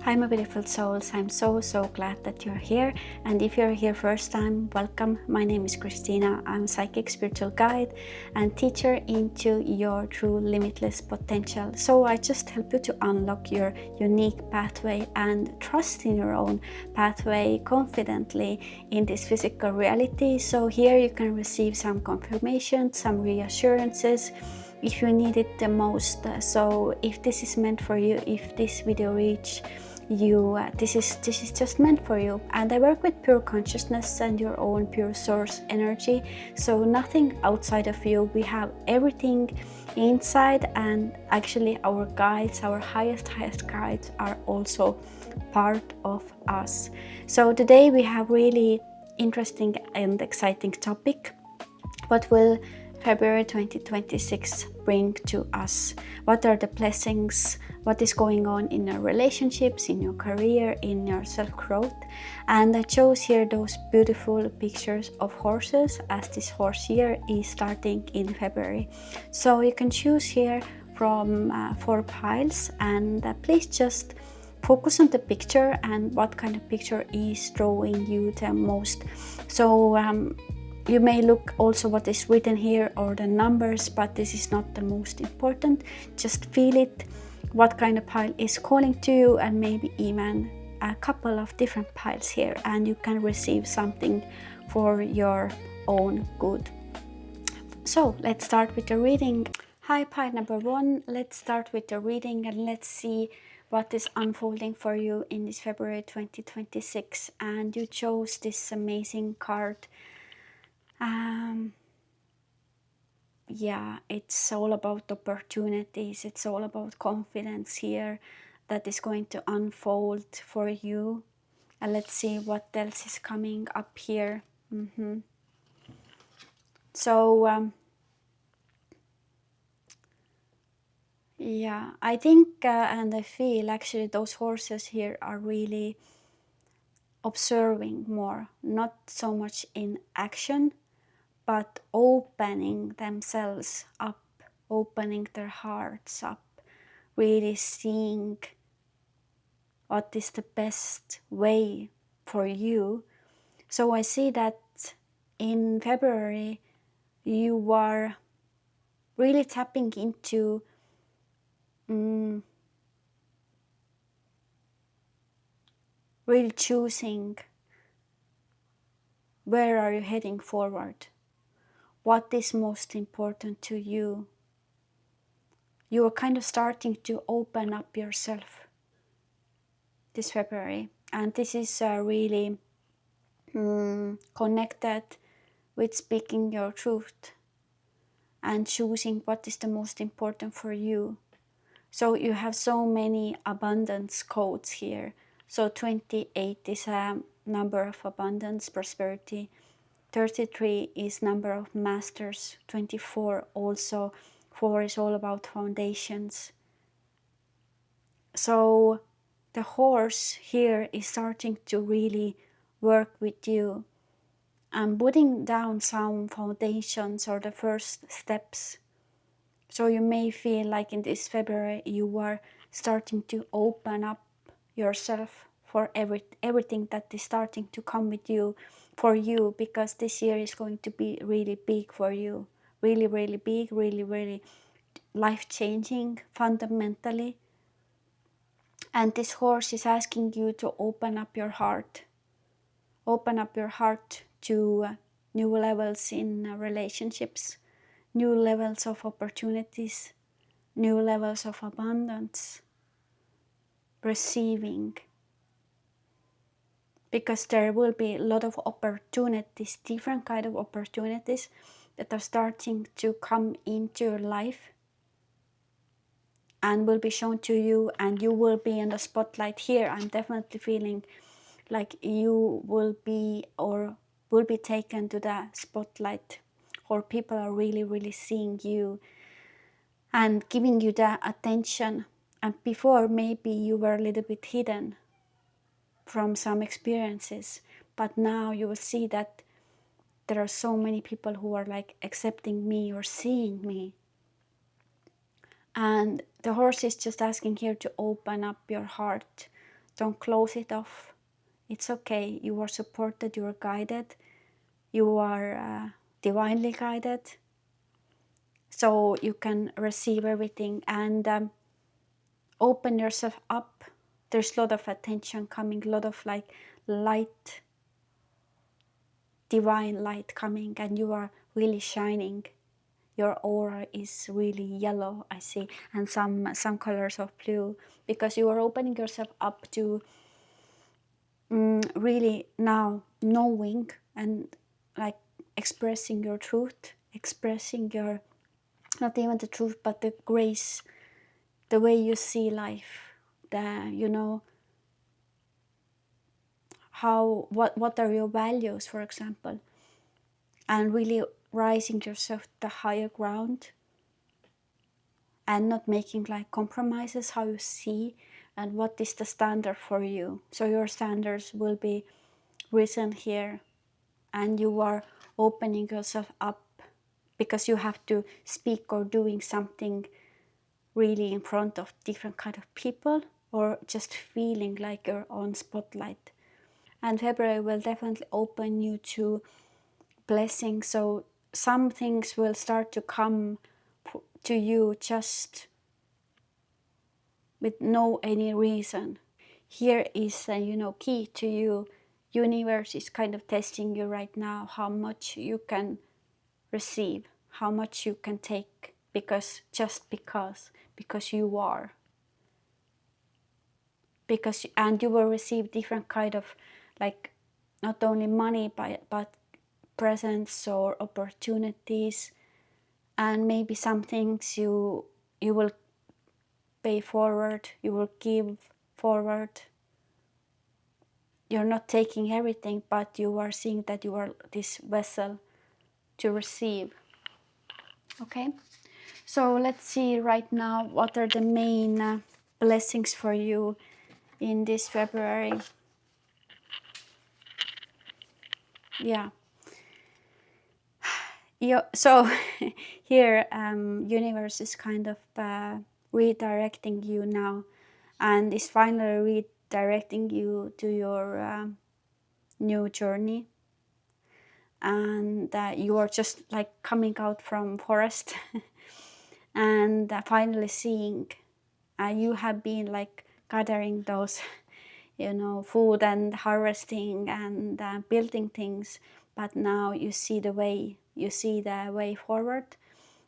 Hi my beautiful souls, I'm so glad that you're here, and if you're here first time, welcome. My name is Christina. I'm psychic spiritual guide and teacher into your true limitless potential. So I just help you to unlock your unique pathway and trust in your own pathway confidently in this physical reality. So here you can receive some confirmation, some reassurances if you need it the most. So if this is meant for you, if this video reach you, this is just meant for you. And I work with pure consciousness and your own pure source energy, so nothing outside of you. We have everything inside, and actually our guides, our highest guides, are also part of us. So today we have really interesting and exciting topic. What will February 2026 bring to us? What are the blessings? What is going on in your relationships, in your career, in your self-growth? And I chose here those beautiful pictures of horses, as this horse year is starting in February. So you can choose here from 4 piles, and please just focus on the picture and what kind of picture is drawing you the most. So you may look also what is written here or the numbers, but this is not the most important. Just feel it, what kind of pile is calling to you, and maybe even a couple of different piles here, and you can receive something for your own good. So let's start with the reading. Hi, pile number 1. Let's start with the reading and let's see what is unfolding for you in this February 2026. And you chose this amazing card. Yeah, it's all about opportunities. It's all about confidence here that is going to unfold for you. And let's see what else is coming up here. So yeah, I think and I feel actually those horses here are really observing more, not so much in action, but opening themselves up, opening their hearts up, really seeing what is the best way for you. So I see that in February you are really tapping into really choosing where are you heading forward, what is most important to you. You are kind of starting to open up yourself this February, and this is really connected with speaking your truth and choosing what is the most important for you. So you have so many abundance codes here. So 28 is a number of abundance, prosperity. 33 is number of masters. 24 also. 4 is all about foundations. So the horse here is starting to really work with you and putting down some foundations or the first steps. So you may feel like in this February you are starting to open up yourself for everything that is starting to come with you, for you, because this year is going to be really big for you. Really big, really life-changing fundamentally. And this horse is asking you to open up your heart. Open up your heart to new levels in relationships, new levels of opportunities, new levels of abundance, receiving. Because there will be a lot of opportunities, different kind of opportunities that are starting to come into your life and will be shown to you, and you will be in the spotlight here. I'm definitely feeling like you will be or will be taken to the spotlight, or people are really seeing you and giving you the attention. And before maybe you were a little bit hidden from some experiences, but now you will see that there are so many people who are like accepting me or seeing me. And the horse is just asking here to open up your heart Don't close it off. It's okay. You are supported, you are guided, you are divinely guided. So you can receive everything and open yourself up. There's a lot of attention coming, a lot of like light, divine light coming, and you are really shining. Your aura is really yellow, I see, and some colors of blue, because you are opening yourself up to really now knowing and like expressing your truth, expressing your, not even the truth, but the grace, the way you see life, the, you know, how, what are your values, for example, and really rising yourself to the higher ground and not making like compromises how you see and what is the standard for you. So your standards will be risen here, and you are opening yourself up because you have to speak or doing something really in front of different kind of people, or just feeling like you're on spotlight. And February will definitely open you to blessings. So some things will start to come to you just with no any reason. Here is a, you know, key to you. Universe is kind of testing you right now, how much you can receive, how much you can take, because just because you are, because, and you will receive different kind of like not only money but presents or opportunities, and maybe some things you will pay forward, you will give forward. You're not taking everything, but you are seeing that you are this vessel to receive. Okay, so let's see right now what are the main blessings for you in this February. Yeah. So here universe is kind of redirecting you now, and is finally redirecting you to your new journey. And you are just like coming out from forest and finally seeing you have been like gathering those you know, food and harvesting and building things, but now you see the way, you see the way forward,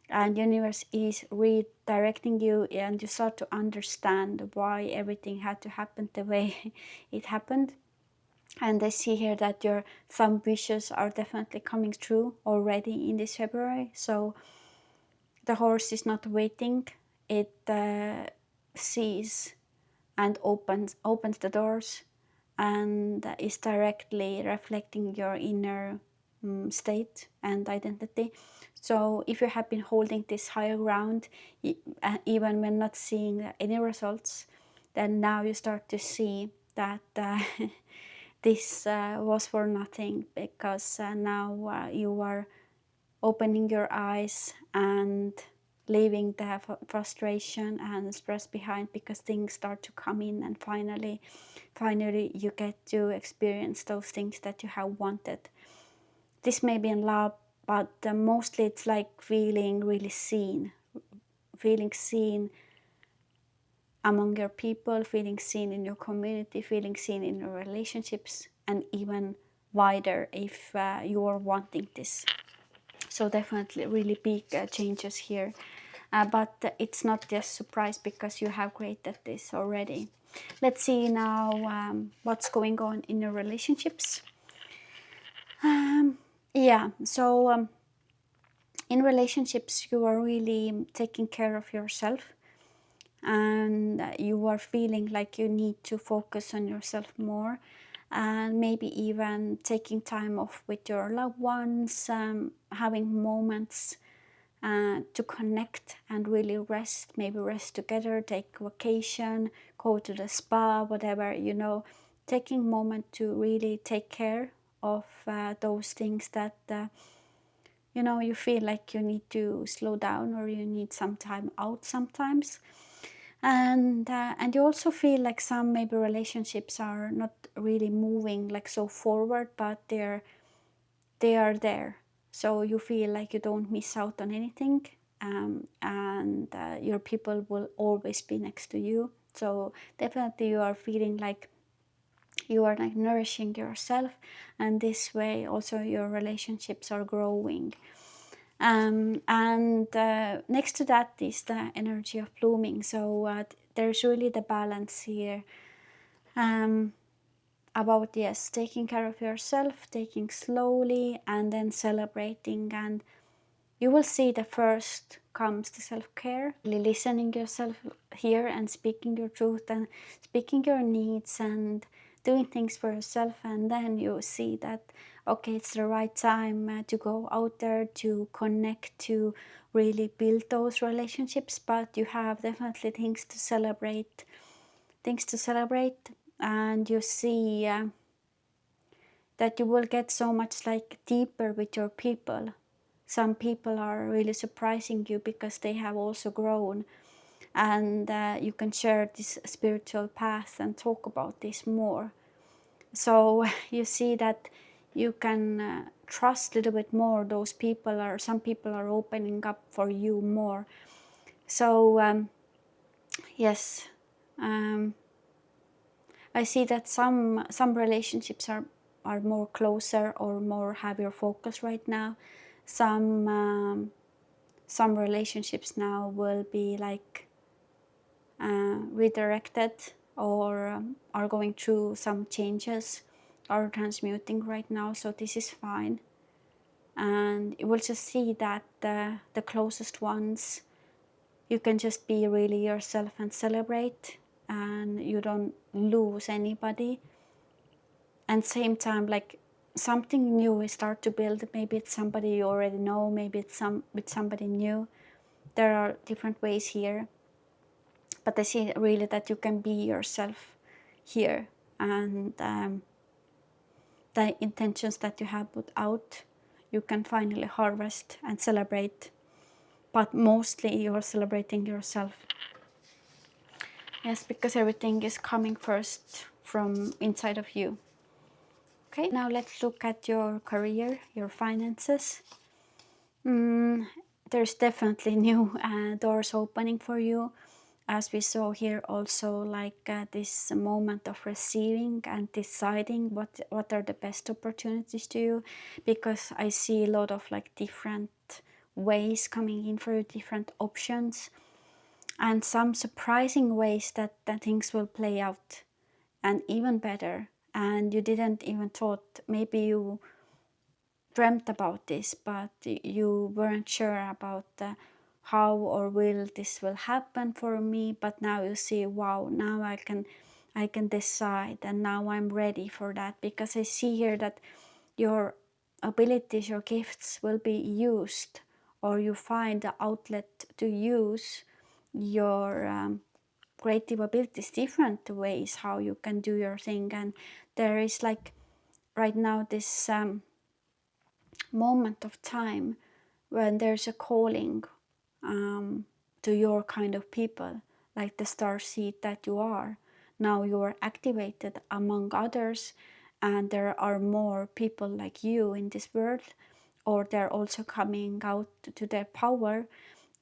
and universe is redirecting you, and you start to understand why everything had to happen the way it happened. And I see here that your some wishes are definitely coming true already in this February. So the horse is not waiting, it sees and opens the doors, and is directly reflecting your inner state and identity. So if you have been holding this higher ground, even when not seeing any results, then now you start to see that this was for nothing, because now you are opening your eyes and leaving the frustration and stress behind, because things start to come in, and finally you get to experience those things that you have wanted. This may be in love, but mostly it's like feeling really seen, feeling seen among your people, feeling seen in your community, feeling seen in your relationships, and even wider if you are wanting this. So definitely really big changes here, but it's not just surprise because you have created this already. Let's see now what's going on in your relationships. Yeah, so in relationships you are really taking care of yourself, and you are feeling like you need to focus on yourself more, and maybe even taking time off with your loved ones, having moments to connect and really rest, maybe rest together, take vacation, go to the spa, whatever, you know, taking moment to really take care of those things that you know, you feel like you need to slow down or you need some time out sometimes. And you also feel like some maybe relationships are not really moving like so forward, but they are there, so you feel like you don't miss out on anything, and your people will always be next to you. So definitely you are feeling like you are like nourishing yourself, and this way also your relationships are growing. And next to that is the energy of blooming. So there's really the balance here, about, yes, taking care of yourself, taking slowly, and then celebrating. And you will see the first comes the self-care, really listening yourself here and speaking your truth and speaking your needs and doing things for yourself. And then you see that, okay, it's the right time to go out there to connect, to really build those relationships. But you have definitely things to celebrate, and you see that you will get so much like deeper with your people. Some people are really surprising you because they have also grown, and you can share this spiritual path and talk about this more. So you see that you can trust a little bit more those people, or some people are opening up for you more. So yes, I see that some relationships are more closer or more have your focus right now. Some relationships now will be like redirected, or are going through some changes, are transmuting right now. So this is fine, and you will just see that the closest ones, you can just be really yourself and celebrate, and you don't lose anybody. And same time, like something new will start to build. Maybe it's somebody you already know, maybe it's with somebody new. There are different ways here, but I see really that you can be yourself here, and the intentions that you have put out, you can finally harvest and celebrate. But mostly you're celebrating yourself. Yes, because everything is coming first from inside of you. Okay, now let's look at your career, your finances. There's definitely new doors opening for you, as we saw here also, like this moment of receiving and deciding what are the best opportunities to you, because I see a lot of like different ways coming in for you, different options, and some surprising ways that things will play out, and even better, and you didn't even thought, maybe you dreamt about this, but you weren't sure about how or will this will happen for me. But now you see, wow, now I can decide, and now I'm ready for that, because I see here that your abilities, your gifts will be used, or you find the outlet to use your creative abilities, different ways how you can do your thing. And there is like right now this moment of time when there's a calling to your kind of people, like the star seed that you are. Now you are activated among others, and there are more people like you in this world, or they're also coming out to their power,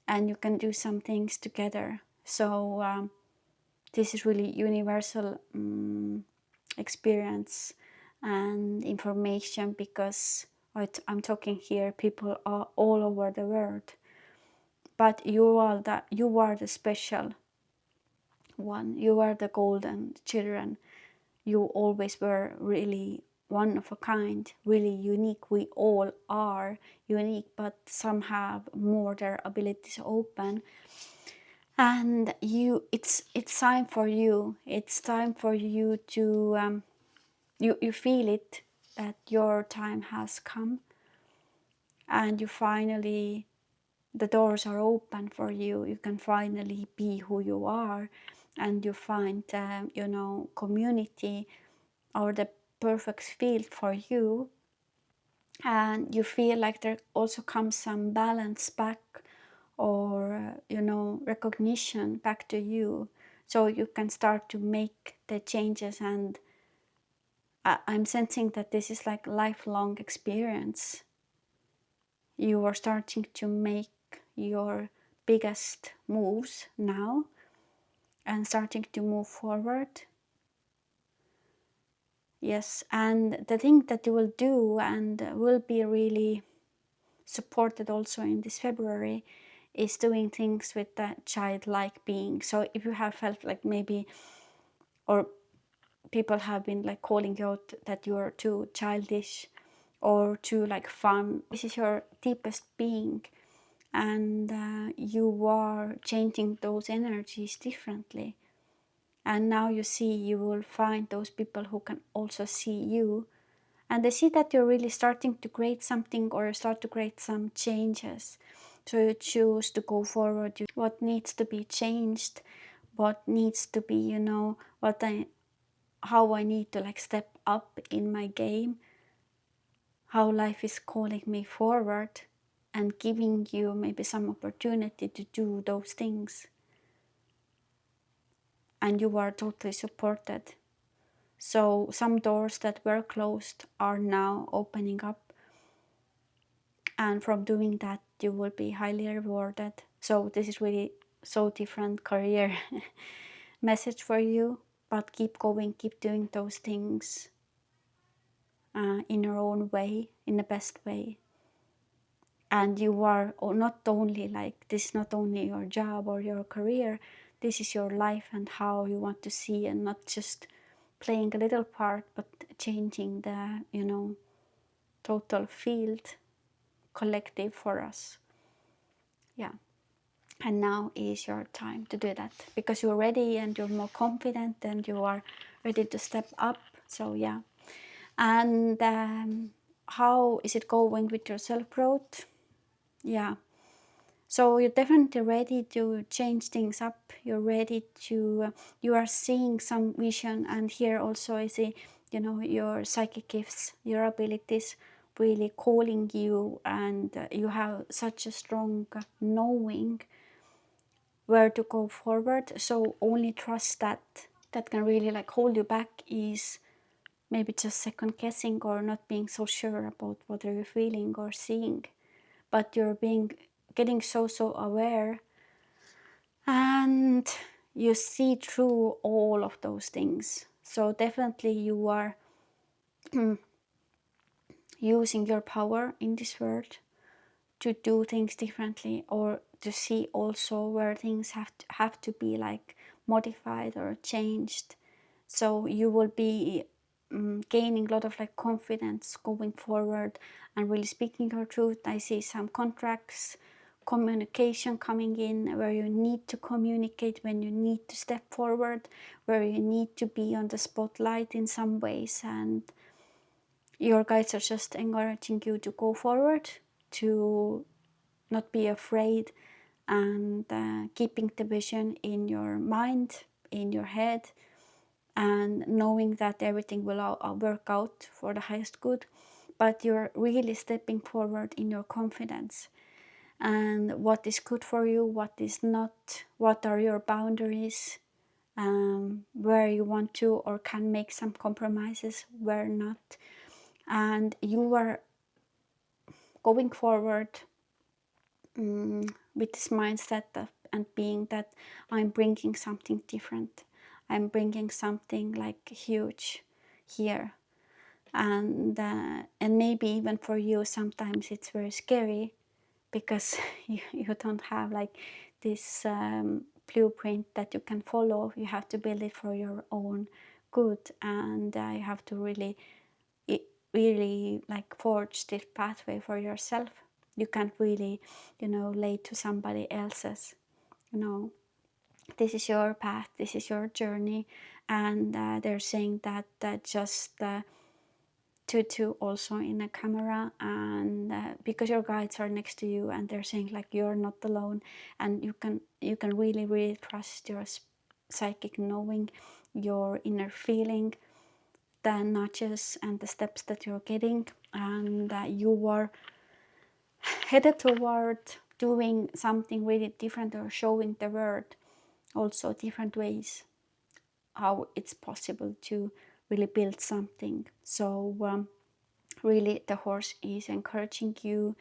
and you can do some things together. So this is really universal experience and information, because I'm talking here people are all over the world, but you are the special one. You are the golden children. You always were really one of a kind, really unique. We all are unique, but some have more their abilities open. And it's time for you. It's time for you to you feel it, that your time has come, and you finally, the doors are open for you. You can finally be who you are, and you find community, or the perfect field for you. And you feel like there also comes some balance back or recognition back to you, so you can start to make the changes. And I'm sensing that this is like lifelong experience. You are starting to make your biggest moves now and starting to move forward. Yes, and the thing that you will do and will be really supported also in this February is doing things with that childlike being. So if you have felt like maybe, or people have been like calling you out that you are too childish or too like fun, this is your deepest being, and you are changing those energies differently. And now you see, you will find those people who can also see you, and they see that you're really starting to create something or start to create some changes. So you choose to go forward. What needs to be changed, what needs to be, how I need to like step up in my game, how life is calling me forward and giving you maybe some opportunity to do those things. And you are totally supported. So some doors that were closed are now opening up, and from doing that you will be highly rewarded. So this is really so different career message for you, but keep going, keep doing those things in your own way, in the best way. And you are not only like, this is not only your job or your career, this is your life and how you want to see, and not just playing a little part, but changing the total field, collective for us. Yeah. And now is your time to do that, because you're ready and you're more confident and you are ready to step up. So yeah. And how is it going with your self-growth? Yeah. So you're definitely ready to change things up. You're ready to, you are seeing some vision. And here also I see, your psychic gifts, your abilities really calling you, and you have such a strong knowing where to go forward. So only trust that. That can really like hold you back is maybe just second guessing or not being so sure about what are you feeling or seeing. But you're getting so aware, and you see through all of those things. So definitely you are using your power in this world to do things differently, or to see also where things have to be like modified or changed. So you will be gaining a lot of like confidence going forward and really speaking your truth. I see some contracts, communication coming in, where you need to communicate, when you need to step forward, where you need to be on the spotlight in some ways. And your guides are just encouraging you to go forward, to not be afraid, and keeping the vision in your mind, in your head, and knowing that everything will work out for the highest good. But you're really stepping forward in your confidence, and what is good for you, what is not, what are your boundaries, where you want to or can make some compromises, where not. And you are going forward with this mindset and being that I'm bringing something different. I'm bringing something like huge here. And maybe even for you sometimes it's very scary, because you don't have like this blueprint that you can follow. You have to build it for your own good, and you have to really like forge this pathway for yourself. You can't really lay to somebody else's. This is your path, this is your journey. And they're saying that just to also in a camera, and because your guides are next to you, and they're saying like you're not alone, and you can really trust your psychic knowing, your inner feeling, the nudges and the steps that you're getting. And you are headed toward doing something really different, or showing the world also different ways how it's possible to really build something. So really the horse is encouraging you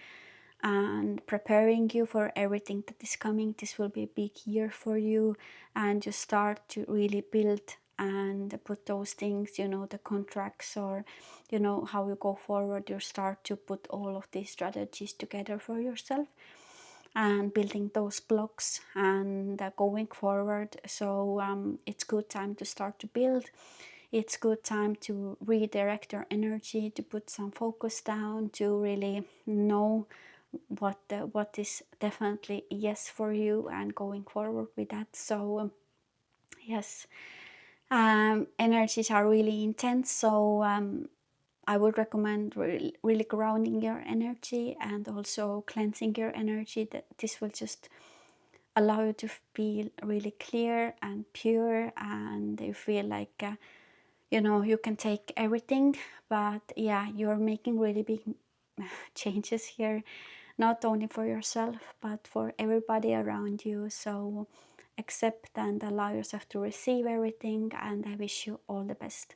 and preparing you for everything that is coming. This will be a big year for you, and you start to really build and put those things, you know, the contracts, or you know how you go forward. You start to put all of these strategies together for yourself and building those blocks and going forward. So it's good time to start to build. It's good time to redirect your energy, to put some focus down, to really know what is definitely yes for you, and going forward with that. So yes, energies are really intense. So I would recommend really grounding your energy and also cleansing your energy. That this will just allow you to feel really clear and pure, and you feel like you know, you can take everything. But yeah, you're making really big changes here, not only for yourself but for everybody around you. So accept and allow yourself to receive everything, and I wish you all the best.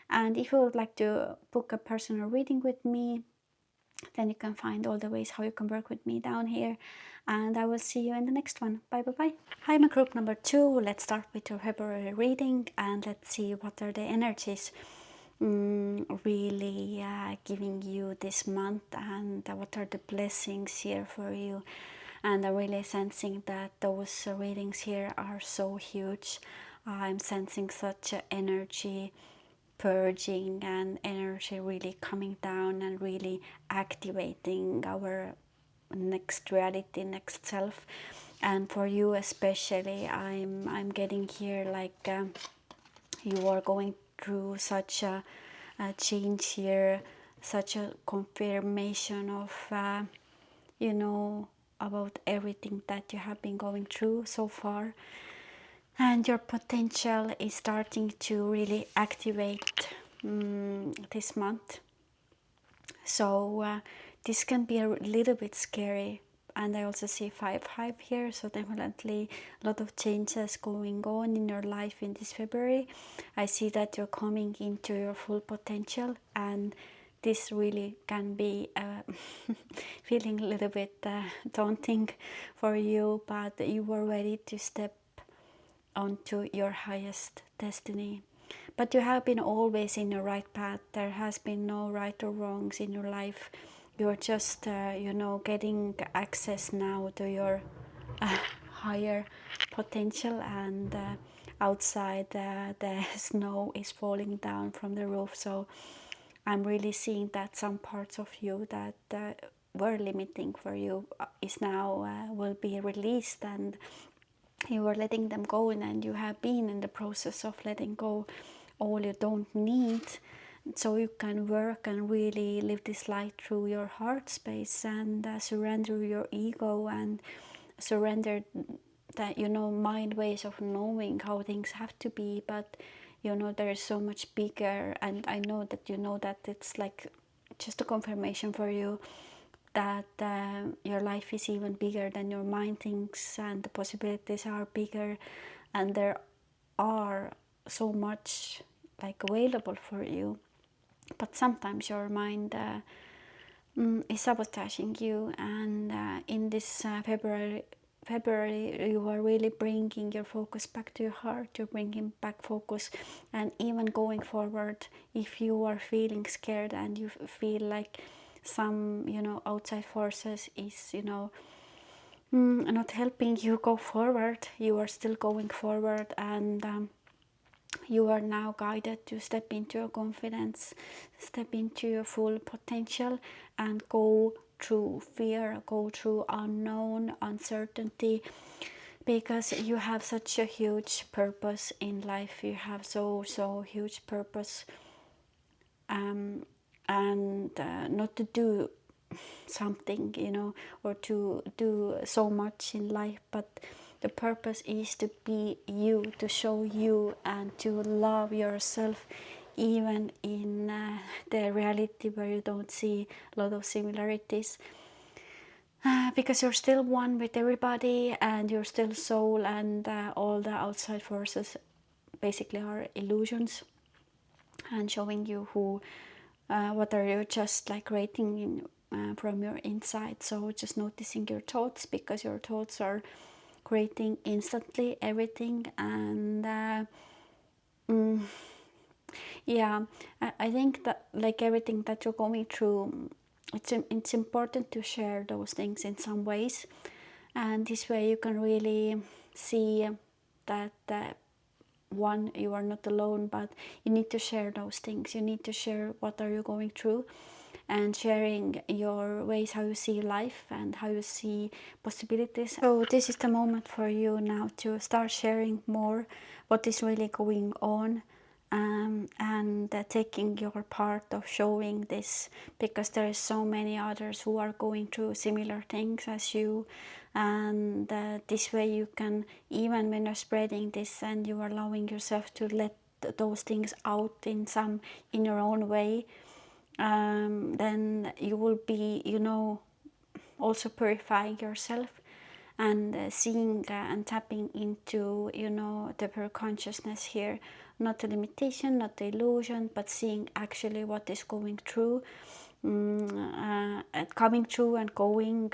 And if you would like to book a personal reading with me, then you can find all the ways how you can work with me down here, and I will see you in the next one. Bye bye bye. Hi, my group number 2. Let's start with your February reading, and let's see what are the energies really giving you this month, and what are the blessings here for you. And I'm really sensing that those readings here are so huge. I'm sensing such energy purging and energy really coming down and really activating our next reality, next self. And for you especially, I'm getting here like you are going through such a change here, such a confirmation of you know, about everything that you have been going through so far, and your potential is starting to really activate this month. So this can be a little bit scary, and I also see 5-5 here, so definitely a lot of changes going on in your life in this February. I see that you're coming into your full potential, and this really can be feeling a little bit daunting for you, but you are ready to step onto your highest destiny. But you have been always in the right path. There has been no right or wrongs in your life. You're just, you know, getting access now to your higher potential, and outside the snow is falling down from the roof. So I'm really seeing that some parts of you that were limiting for you is now will be released, and you are letting them go, and you have been in the process of letting go all you don't need, so you can work and really live this light through your heart space, and surrender your ego, and surrender that, you know, mind ways of knowing how things have to be. But you know, there is so much bigger, and I know that you know that it's like just a confirmation for you that your life is even bigger than your mind thinks, and the possibilities are bigger, and there are so much like available for you. But sometimes your mind is sabotaging you, and in this February, you are really bringing your focus back to your heart. You're bringing back focus, and even going forward, if you are feeling scared and you feel like some, you know, outside forces is, you know, not helping you go forward, you are still going forward, and you are now guided to step into your confidence, step into your full potential, and go through fear, go through unknown, uncertainty, because you have such a huge purpose in life. You have so huge purpose, and not to do something, you know, or to do so much in life, but the purpose is to be you, to show you, and to love yourself, even in the reality where you don't see a lot of similarities. because you're still one with everybody, and you're still soul, and all the outside forces basically are illusions and showing you who what are you just like rating in from your inside. So just noticing your thoughts, because your thoughts are creating instantly everything. And yeah, I think that like everything that you're going through, it's important to share those things in some ways, and this way you can really see that one, you are not alone, but you need to share those things. You need to share what are you going through, and sharing your ways, how you see life and how you see possibilities. So this is the moment for you now to start sharing more what is really going on, and taking your part of showing this, because there is so many others who are going through similar things as you. And this way you can, even when you're spreading this and you are allowing yourself to let those things out in your own way, then you will be, also purifying yourself, and seeing and tapping into, the pure consciousness here. Not a limitation, not the illusion, but seeing actually what is going through, and coming through and going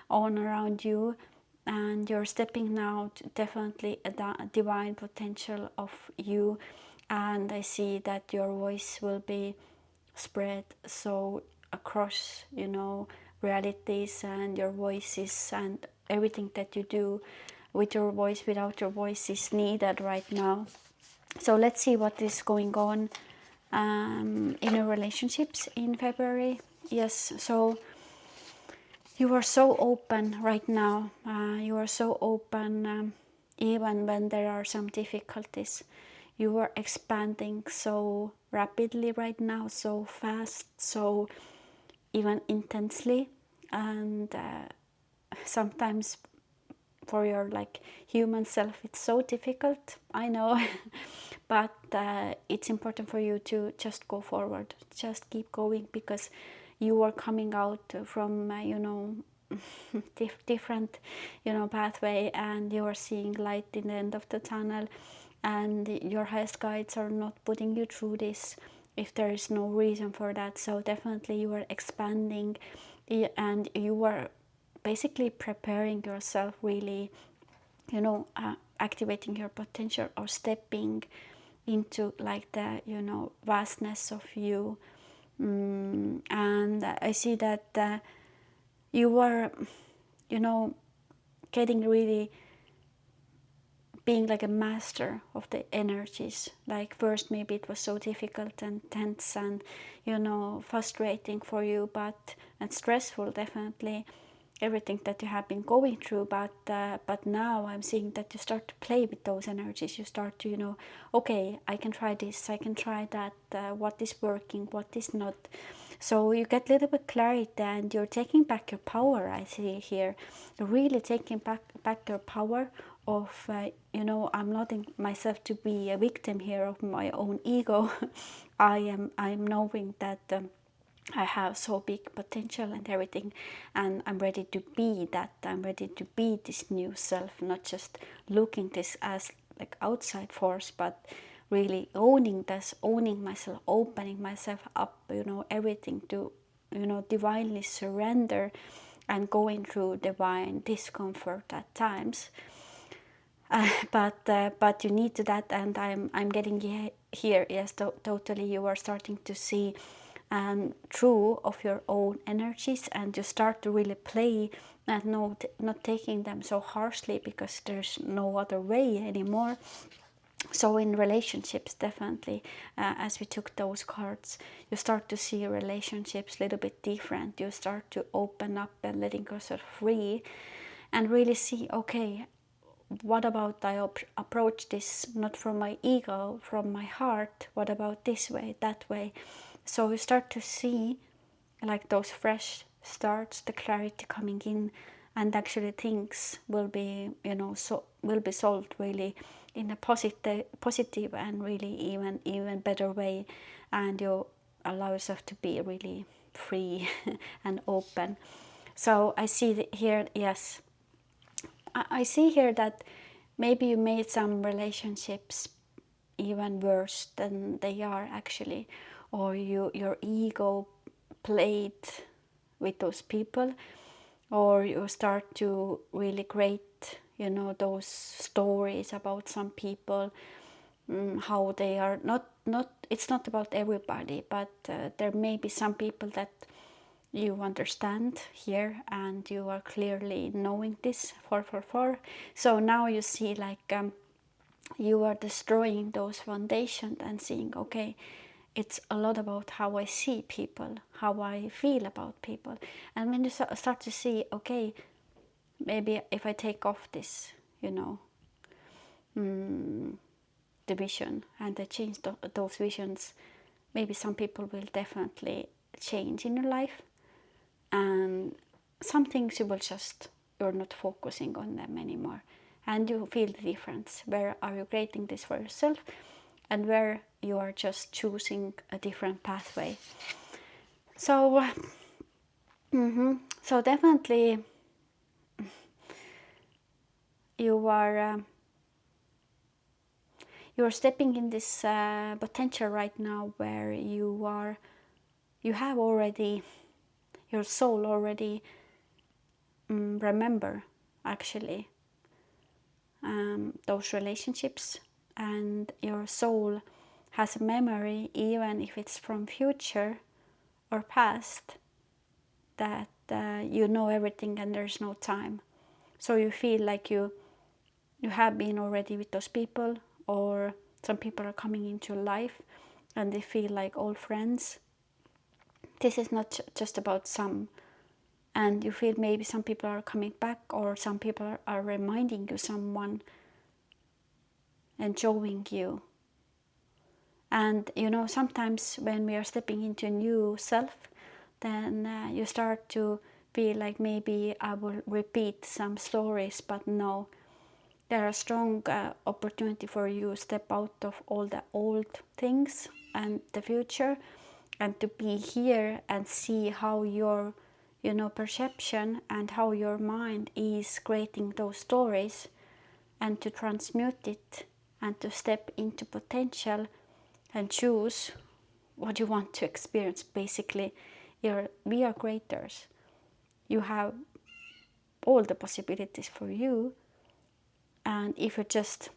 on around you. And you're stepping now to definitely a divine potential of you. And I see that your voice will be spread so across, realities, and your voices and everything that you do with your voice, without your voice, is needed right now. So let's see what is going on in your relationships in February. Yes, so you are so open right now. You are so open, even when there are some difficulties. You are expanding so rapidly right now, so fast, so even intensely. And sometimes for your like human self it's so difficult, I know. But it's important for you to just go forward, just keep going, because you are coming out from different pathway, and you are seeing light in the end of the tunnel. And your highest guides are not putting you through this if there is no reason for that. So definitely you are expanding, and you are basically preparing yourself, really, activating your potential, or stepping into like the vastness of you. And I see that you are getting really being like a master of the energies. Like first maybe it was so difficult and tense and frustrating for you, but and stressful, definitely, everything that you have been going through. But now I'm seeing that you start to play with those energies. You start to okay, I can try this, I can try that, what is working, what is not. So you get a little bit clarity, and you're taking back your power. I see here, you're really taking back your power of I'm not in myself to be a victim here of my own ego. I'm knowing that I have so big potential and everything, and I'm ready to be that. I'm ready to be this new self, not just looking this as like outside force, but really owning this, owning myself, opening myself up, everything to, divinely surrender, and going through divine discomfort at times. But you need to that, and I'm getting here. Yes, totally. You are starting to see true of your own energies, and you start to really play, and not taking them so harshly, because there's no other way anymore. So in relationships, definitely, as we took those cards, you start to see relationships a little bit different. You start to open up and letting yourself free, and really see, okay, what about I approach this not from my ego, from my heart? What about this way, that way? So you start to see like those fresh starts, the clarity coming in, and actually things will be, will be solved really in a positive and really even better way, and you allow yourself to be really free and open. So I see here, yes, I see here that maybe you made some relationships even worse than they are actually, or your ego played with those people, or you start to really create, you know, those stories about some people, how they are not it's not about everybody, but there may be some people that you understand here, and you are clearly knowing this 444. So now you see like you are destroying those foundations and seeing, okay, it's a lot about how I see people, how I feel about people. And when you start to see, okay, maybe if I take off this, you know, the vision, and I change those visions, maybe some people will definitely change in your life. And some things you will just, you're not focusing on them anymore, and you feel the difference. Where are you creating this for yourself, and where you are just choosing a different pathway. So so definitely you are you're stepping in this potential right now, where you have already, your soul already remember actually those relationships, and your soul has a memory, even if it's from future or past, that you know everything and there's no time. So you feel like you have been already with those people, or some people are coming into your life and they feel like old friends. This is not just about some, and you feel maybe some people are coming back, or some people are reminding you someone and showing you. And you know, sometimes when we are stepping into a new self, then you start to feel like maybe I will repeat some stories, but no, there are strong opportunity for you to step out of all the old things and the future, and to be here and see how your, you know, perception and how your mind is creating those stories, and to transmute it, and to step into potential and choose what you want to experience. Basically, we are creators. You have all the possibilities for you, and if you're just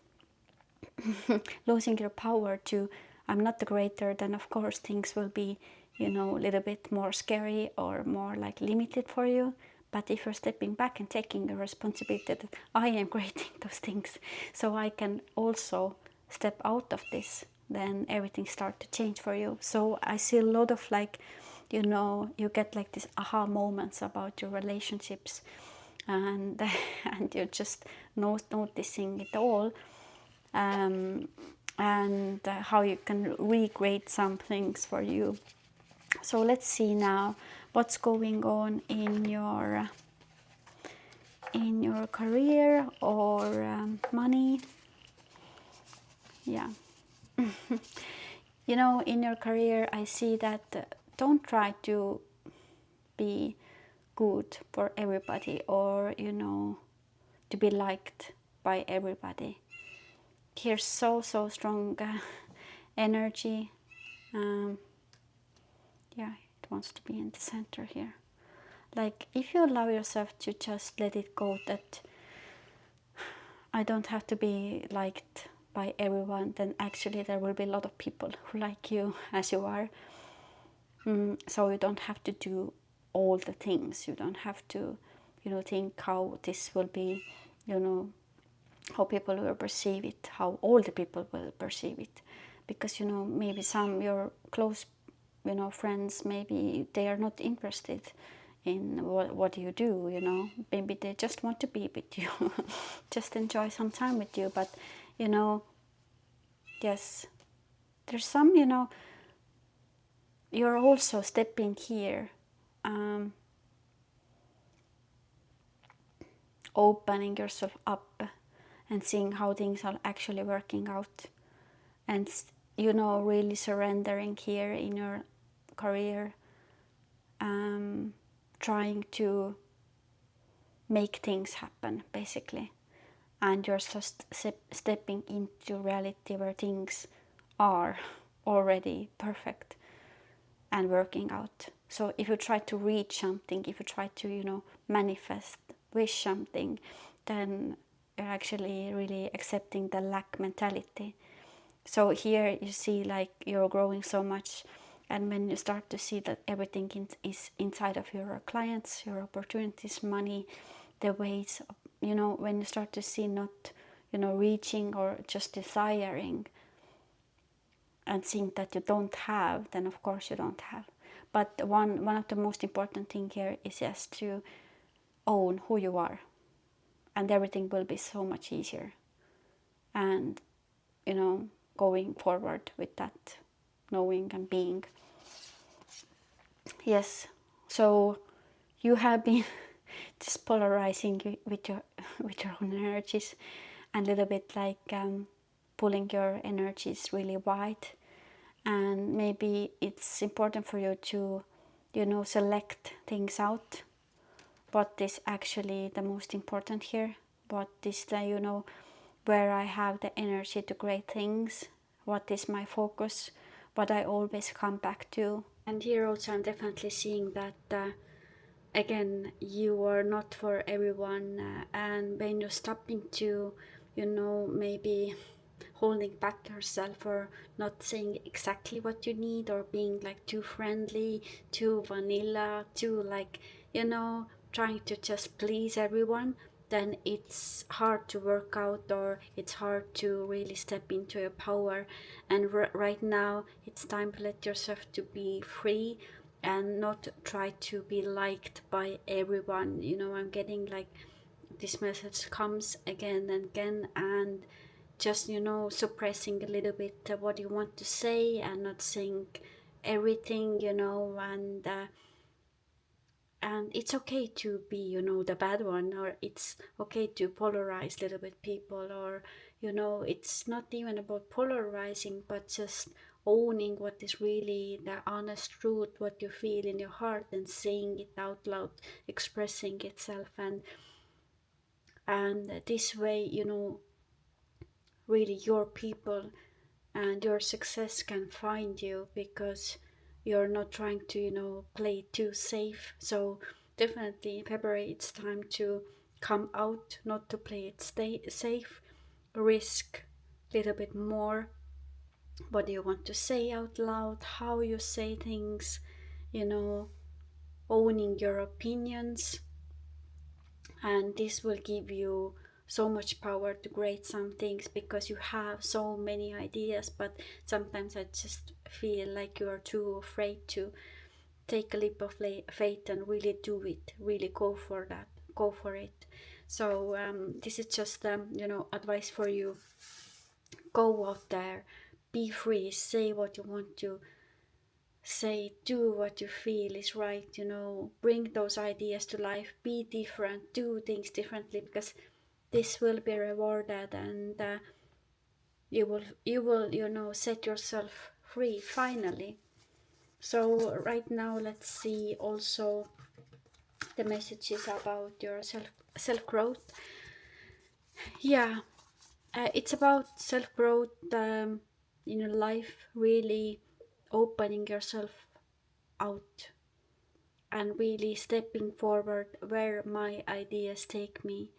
losing your power to, I'm not the creator, then of course things will be, you know, a little bit more scary or more like limited for you. But if you're stepping back and taking the responsibility that I am creating those things, so I can also step out of this, then everything starts to change for you. So I see a lot of like, you know, you get like these aha moments about your relationships, and and you're just noticing it all, and how you can recreate some things for you. So let's see now what's going on in your career or money. Yeah. You know, in your career, I see that don't try to be good for everybody, or you know, to be liked by everybody. Here's so strong energy. Yeah, it wants to be in the center here. Like, if you allow yourself to just let it go, that I don't have to be liked by everyone, then actually there will be a lot of people who like you as you are. So you don't have to do all the things. You don't have to, you know, think how this will be, you know, how people will perceive it, how all the people will perceive it. Because, you know, maybe some your close, you know, friends, maybe they are not interested in what you do, you know. Maybe they just want to be with you, just enjoy some time with you. But, you know, yes, there's some, you know, you're also stepping here, opening yourself up and seeing how things are actually working out, and, you know, really surrendering here in your career, trying to make things happen, basically. And you're just stepping into reality where things are already perfect and working out. So if you try to reach something, if you try to, manifest, wish something, then you're actually really accepting the lack mentality. So here you see like you're growing so much, and when you start to see that everything is inside of your clients, your opportunities, money, the ways, when you start to see not, reaching or just desiring and seeing that you don't have, then of course you don't have. But one of the most important thing here is just to own who you are, and everything will be so much easier. And going forward with that knowing and being. Yes, so you have been just polarizing with your own energies, and a little bit like pulling your energies really wide. And maybe it's important for you to select things out, what is actually the most important here, what is the where I have the energy to create things, what is my focus, what I always come back to. And here also I'm definitely seeing that again, you are not for everyone, and when you're stopping to maybe holding back yourself or not saying exactly what you need, or being like too friendly, too vanilla, too like trying to just please everyone, then it's hard to work out, or it's hard to really step into your power. And right now it's time to let yourself to be free and not try to be liked by everyone. I'm getting like this message comes again and again, and just suppressing a little bit what you want to say and not saying everything, and it's okay to be the bad one, or it's okay to polarize a little bit people, or it's not even about polarizing, but just owning what is really the honest truth, what you feel in your heart, and saying it out loud, expressing itself. And this way really your people and your success can find you, because you're not trying to play too safe. So definitely in February it's time to come out, not to play it stay safe, risk a little bit more what you want to say out loud, how you say things, owning your opinions. And this will give you so much power to create some things, because you have so many ideas, but sometimes I just feel like you are too afraid to take a leap of faith and really do it, really go for that, go for it. So this is just advice for you. Go out there, be free, say what you want to say, do what you feel is right, bring those ideas to life, be different, do things differently, because this will be rewarded, and you will set yourself free finally. So right now let's see also the messages about your self growth. Yeah, it's about self growth in your life, really opening yourself out and really stepping forward where my ideas take me,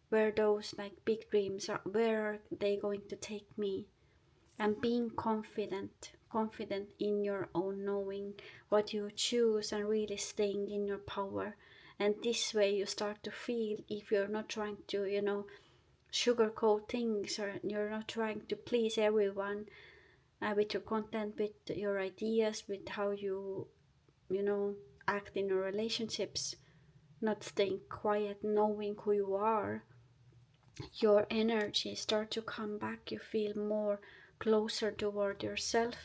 where those like big dreams are, where are they going to take me, and being confident in your own knowing what you choose, and really staying in your power. And this way you start to feel, if you're not trying to sugarcoat things, or you're not trying to please everyone with your content, with your ideas, with how you act in your relationships, not staying quiet, knowing who you are, your energy start to come back. You feel more closer toward yourself,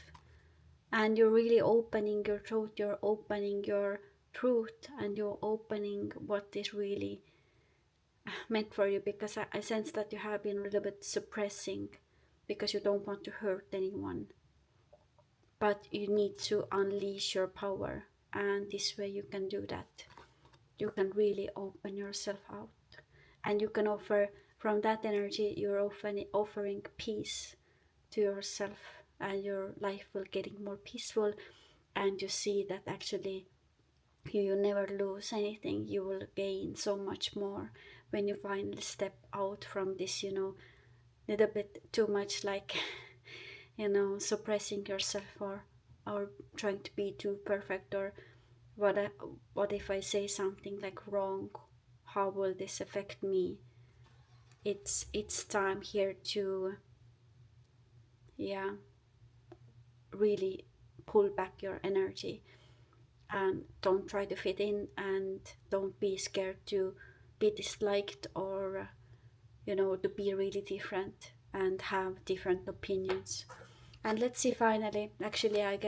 and you're really opening your throat, you're opening your truth, and you're opening what is really meant for you. Because I sense that you have been a little bit suppressing, because you don't want to hurt anyone, but you need to unleash your power, and this way you can do that. You can really open yourself out. and you can offer from that energy. You're often offering peace to yourself, and your life will getting more peaceful, and you see that actually you never lose anything. You will gain so much more when you finally step out from this, little bit too much like suppressing yourself, or trying to be too perfect, or what if I say something like wrong, how will this affect me. It's time here to, yeah, really pull back your energy, and don't try to fit in, and don't be scared to be disliked, or to be really different and have different opinions. And let's see finally, actually I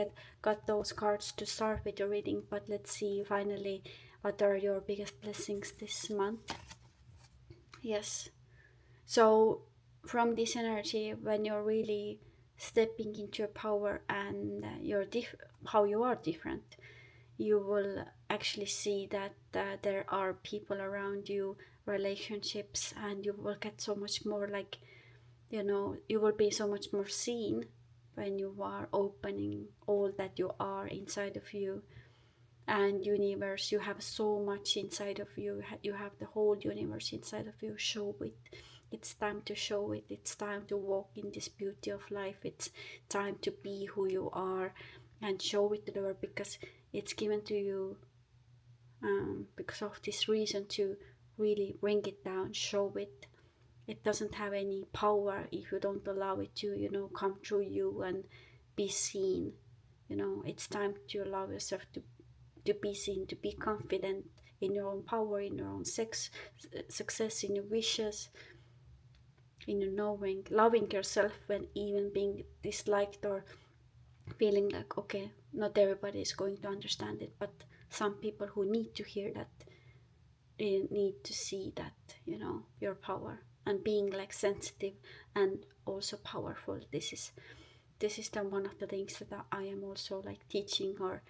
got those cards to start with the reading, but let's see finally what are your biggest blessings this month. Yes, so from this energy, when you're really stepping into your power, and how you are different, you will actually see that there are people around you, relationships, and you will get so much more, like, you will be so much more seen when you are opening all that you are inside of you. And universe, you have so much inside of you. You have the whole universe inside of you. Show it. It's time to show it. It's time to walk in this beauty of life. It's time to be who you are and show it to the world, because it's given to you, because of this reason, to really bring it down, show it. It doesn't have any power if you don't allow it to, come through you and be seen. It's time to allow yourself to be seen, to be confident in your own power, in your own success, in your wishes, in your knowing, loving yourself when even being disliked, or feeling like, okay, not everybody is going to understand it, but some people who need to hear that, they need to see that, your power, and being like sensitive and also powerful. This is the one of the things that I am also like teaching, or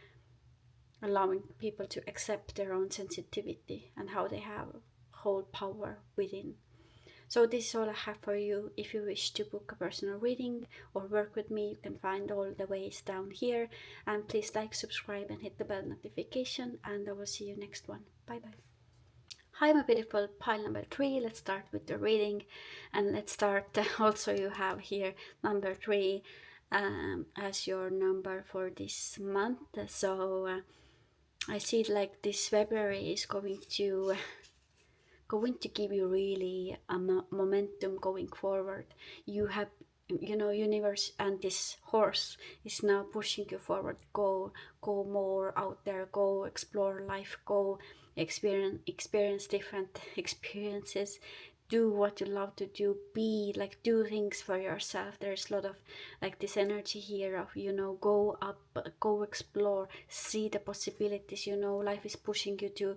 allowing people to accept their own sensitivity and how they have whole power within. So this is all I have for you. If you wish to book a personal reading or work with me, you can find all the ways down here. And please like, subscribe, and hit the bell notification, and I will see you next one. Bye bye. Hi, my beautiful pile number 3. Let's start with the reading, and let's start. Also, you have here number 3 as your number for this month. So I see it like this February is going to give you really a momentum going forward. You have, universe and this horse is now pushing you forward. Go more out there, go explore life, go experience different experiences, do what you love to do, do things for yourself. There's a lot of like this energy here of, go up, go explore, see the possibilities. Life is pushing you to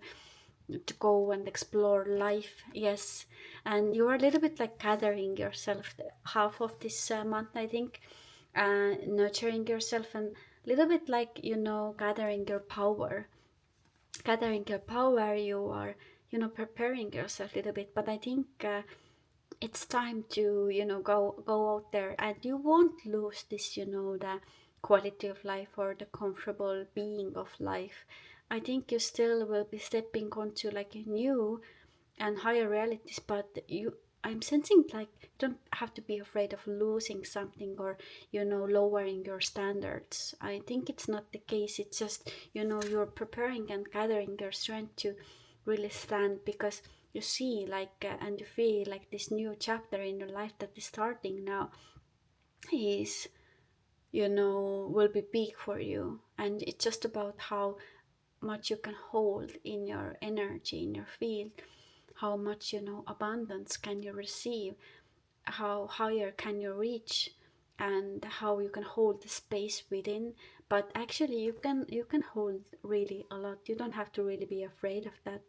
go and explore life. Yes, and you are a little bit like gathering yourself half of this month, I think, nurturing yourself, and a little bit like, gathering your power. You are, preparing yourself a little bit, but I think it's time to, go out there, and you won't lose this, the quality of life or the comfortable being of life. I think you still will be stepping onto like a new and higher realities, but I'm sensing like you don't have to be afraid of losing something, or lowering your standards. I think it's not the case. It's just, you're preparing and gathering your strength to really stand, because you see like and you feel like this new chapter in your life that is starting now is, will be big for you. And it's just about how much you can hold in your energy, in your field, how much, abundance can you receive, how higher can you reach, and how you can hold the space within. But actually you can hold really a lot. You don't have to really be afraid of that,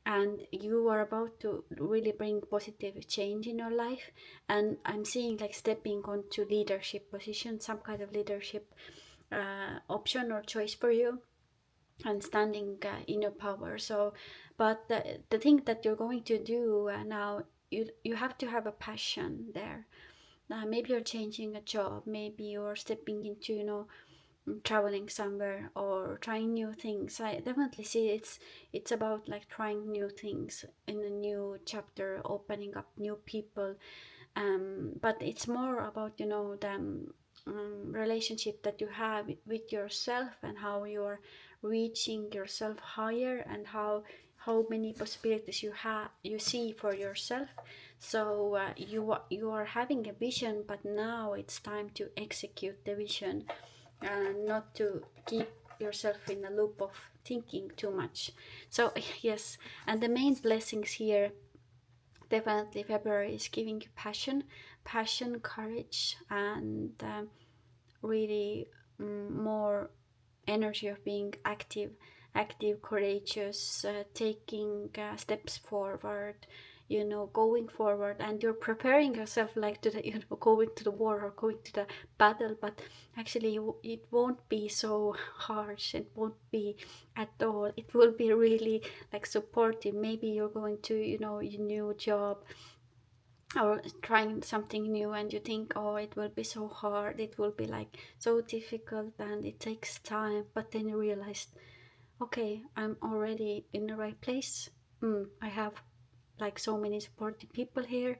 and you are about to really bring positive change in your life. And I'm seeing like stepping onto leadership position, some kind of leadership option or choice for you. and standing in your power. So but the thing that you're going to do now, you have to have a passion there. Maybe you're changing a job, maybe you're stepping into, traveling somewhere or trying new things. I definitely see it's about like trying new things in a new chapter, opening up new people. But it's more about, the relationship that you have with yourself, and how you're reaching yourself higher, and how many possibilities you see for yourself. So you are having a vision, but now it's time to execute the vision, and not to keep yourself in a loop of thinking too much. So yes, and the main blessings here, definitely February is giving you passion, courage, and really more energy of being active, courageous, taking steps forward, going forward. And you're preparing yourself like to the, going to the war or going to the battle. But actually it won't be so harsh, it won't be at all. It will be really like supportive. Maybe you're going to, your new job, or trying something new, and you think, oh, it will be so hard, it will be like so difficult, and it takes time. But then you realize, okay, I'm already in the right place. I have like so many supportive people here,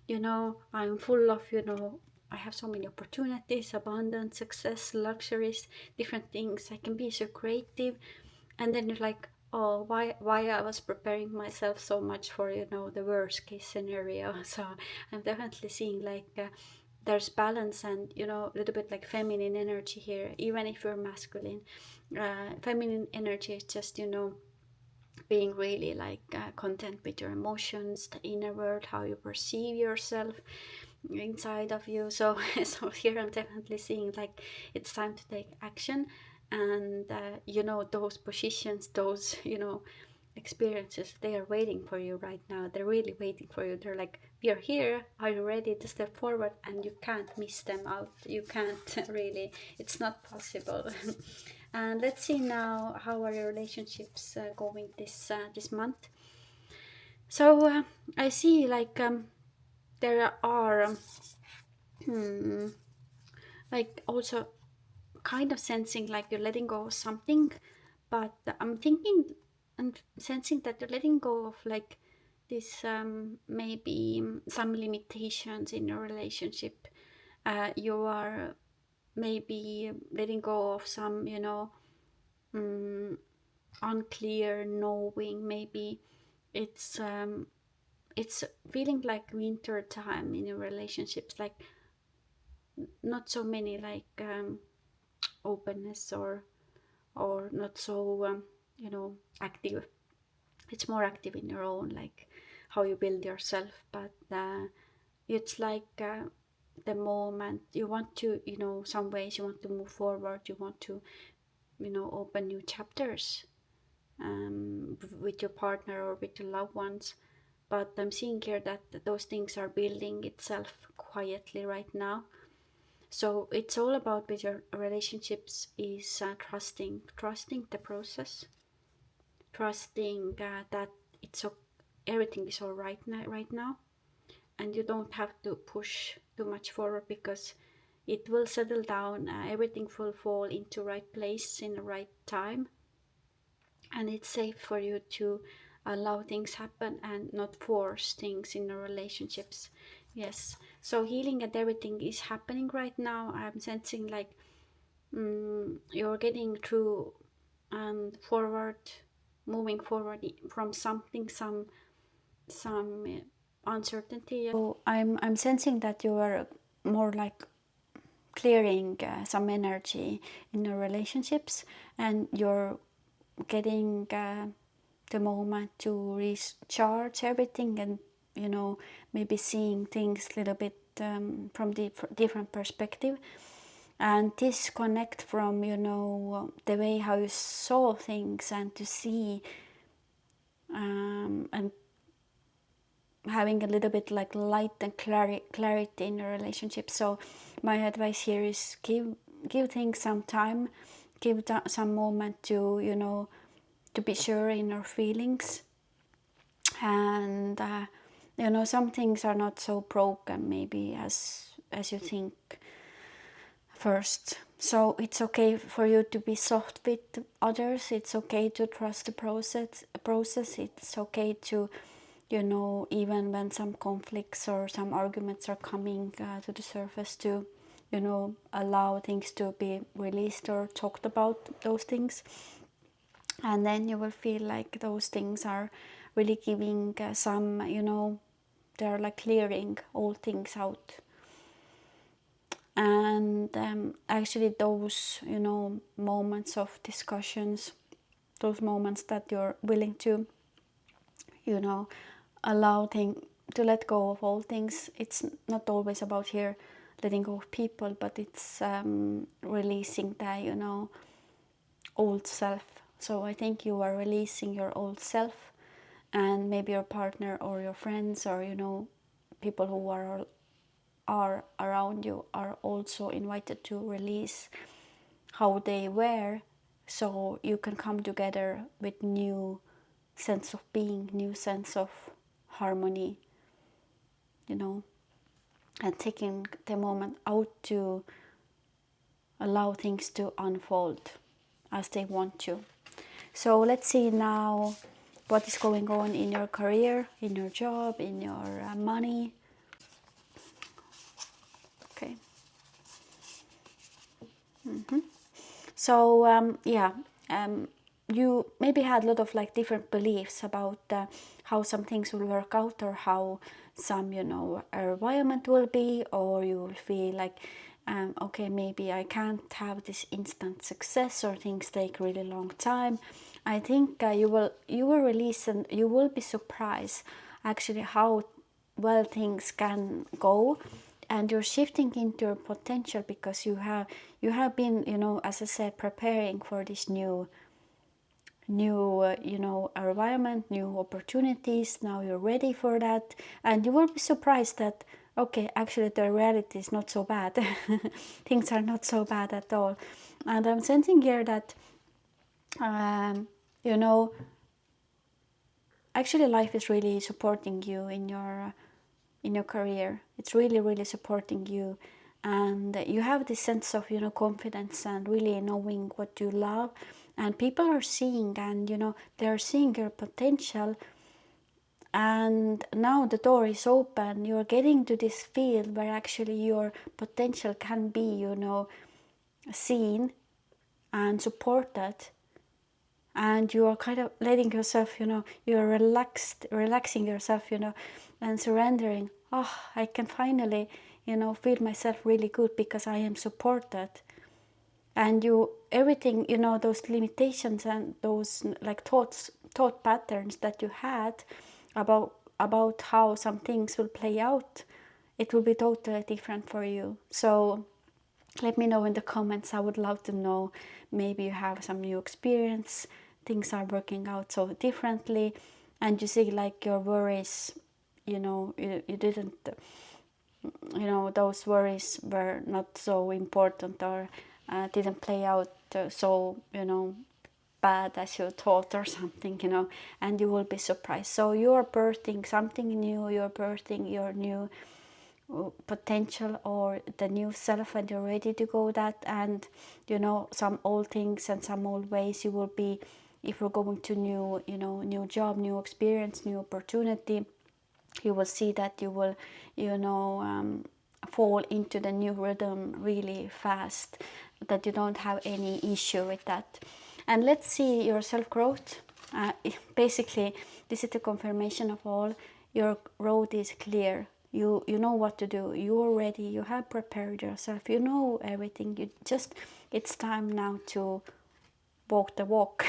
I'm full of, I have so many opportunities, abundance, success, luxuries, different things. I can be so creative. And then you're like, oh, why I was preparing myself so much for, the worst case scenario. So I'm definitely seeing like there's balance, and a little bit like feminine energy here, even if you're masculine. Feminine energy is just, being really like content with your emotions, the inner world, how you perceive yourself inside of you. So so here I'm definitely seeing like it's time to take action. And those positions, those experiences, they are waiting for you right now. They're really waiting for you. They're like, we are here, are you ready to step forward? And you can't miss them out. You can't really, it's not possible. And let's see now, how are your relationships going this month. So I see like there are like also kind of sensing like you're letting go of something. But I'm thinking and sensing that you're letting go of like this maybe some limitations in your relationship. You are maybe letting go of some, unclear knowing. Maybe it's it's feeling like winter time in your relationships, like not so many like openness, or not so active. It's more active in your own, like how you build yourself. But it's like the moment you want to, some ways you want to move forward, you want to, open new chapters with your partner or with your loved ones. But I'm seeing here that those things are building itself quietly right now. So it's all about with your relationships is trusting the process, trusting that it's everything is all right now, and you don't have to push too much forward, because it will settle down. Everything will fall into right place in the right time, and it's safe for you to allow things happen and not force things in the relationships. Yes, so healing and everything is happening right now. I'm sensing like you're getting through and forward, moving forward from something, some uncertainty. So I'm sensing that you are more like clearing some energy in your relationships, and you're getting the moment to recharge everything, and maybe seeing things a little bit from different perspective, and disconnect from the way how you saw things, and to see and having a little bit like light and clarity in your relationship. So my advice here is give things some time, give some moment to, you know, to be sure in your feelings. And you know, some things are not so broken maybe as you think first. So it's okay for you to be soft with others. It's okay to trust the process. It's okay to, you know, even when some conflicts or some arguments are coming to the surface, to, you know, allow things to be released or talked about, those things. And then you will feel like those things are really giving some, you know, they're like clearing all things out. And actually those, you know, moments of discussions, those moments that you're willing to, you know, allow to let go of all things. It's not always about here letting go of people, but it's releasing the, you know, old self. So I think you are releasing your old self, and maybe your partner or your friends or, you know, people who are around you are also invited to release how they were, so you can come together with new sense of being, new sense of harmony, you know, and taking the moment out to allow things to unfold as they want to. So let's see now what is going on in your career, in your job, in your money. Okay. So you maybe had a lot of like different beliefs about how some things will work out, or how some, you know, environment will be, or you will feel like okay, maybe I can't have this instant success, or things take really long time. I think you will release, and you will be surprised actually how well things can go, and you're shifting into your potential, because you have been, you know, as I said, preparing for this new you know, environment, new opportunities. Now you're ready for that, and you will be surprised that okay, actually the reality is not so bad. Things are not so bad at all. And I'm sensing here that you know, actually life is really supporting you in your career. It's really supporting you, and you have this sense of, you know, confidence and really knowing what you love, and people are seeing, and, you know, they're seeing your potential, and now the door is open. You're getting to this field where actually your potential can be, you know, seen and supported, and you are kind of letting yourself, you know, you're relaxing yourself, you know, and surrendering. Oh, I can finally, you know, feel myself really good because I am supported. And you, everything, you know, those limitations and those like thought patterns that you had about how some things will play out, it will be totally different for you. So let me know in the comments. I would love to know, maybe you have some new experience, things are working out so differently, and you see like your worries, you know, you didn't, you know, those worries were not so important, or didn't play out so, you know, bad as you thought or something, you know, and you will be surprised. So you're birthing something new, you're birthing your new potential or the new self, and you're ready to go that. And, you know, some old things and some old ways, you will be, if you're going to new, you know, new job, new experience, new opportunity, you will see that you will, you know, fall into the new rhythm really fast, that you don't have any issue with that. And let's see your self-growth. Basically, this is the confirmation of all. Your road is clear. You know what to do. You're ready. You have prepared yourself. You know everything. You just, it's time now to walk the walk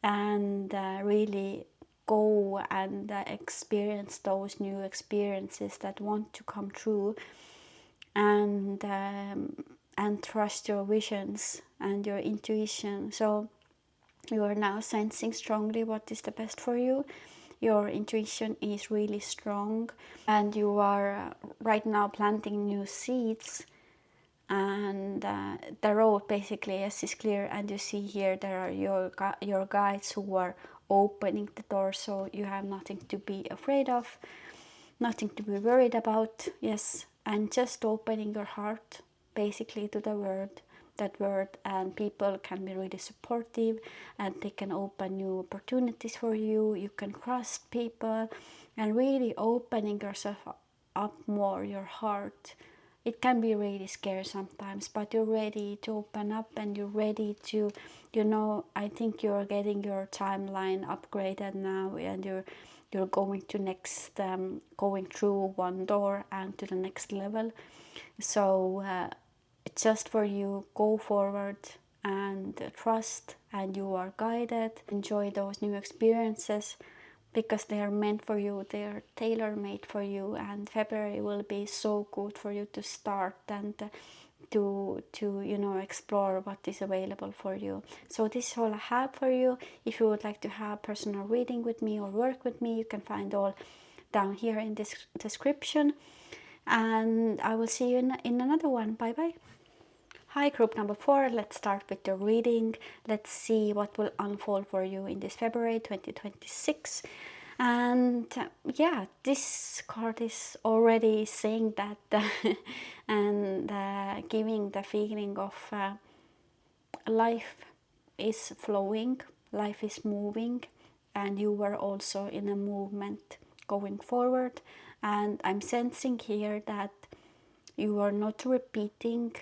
and really go and experience those new experiences that want to come true, and trust your visions and your intuition. So you are now sensing strongly what is the best for you. Your intuition is really strong, and you are right now planting new seeds, and the road basically, yes, is clear, and you see here there are your guides who are opening the door, so you have nothing to be afraid of, nothing to be worried about. Yes, and just opening your heart basically to the word, that word, and people can be really supportive, and they can open new opportunities for you. You can trust people, and really opening yourself up more, your heart. It can be really scary sometimes, but you're ready to open up, and you're ready to, I think you're getting your timeline upgraded now, and you're going to next, going through one door and to the next level. So it's just for you, go forward and trust, and you are guided. Enjoy those new experiences, because they are meant for you, they are tailor-made for you, and February will be so good for you to start and to explore what is available for you. So this is all I have for you. If you would like to have personal reading with me or work with me, you can find all down here in this description, and I will see you in another one. Bye bye. Hi, group number 4. Let's start with the reading. Let's see what will unfold for you in this February 2026. And yeah, this card is already saying that and giving the feeling of life is flowing, life is moving, and you were also in a movement going forward. And I'm sensing here that you are not repeating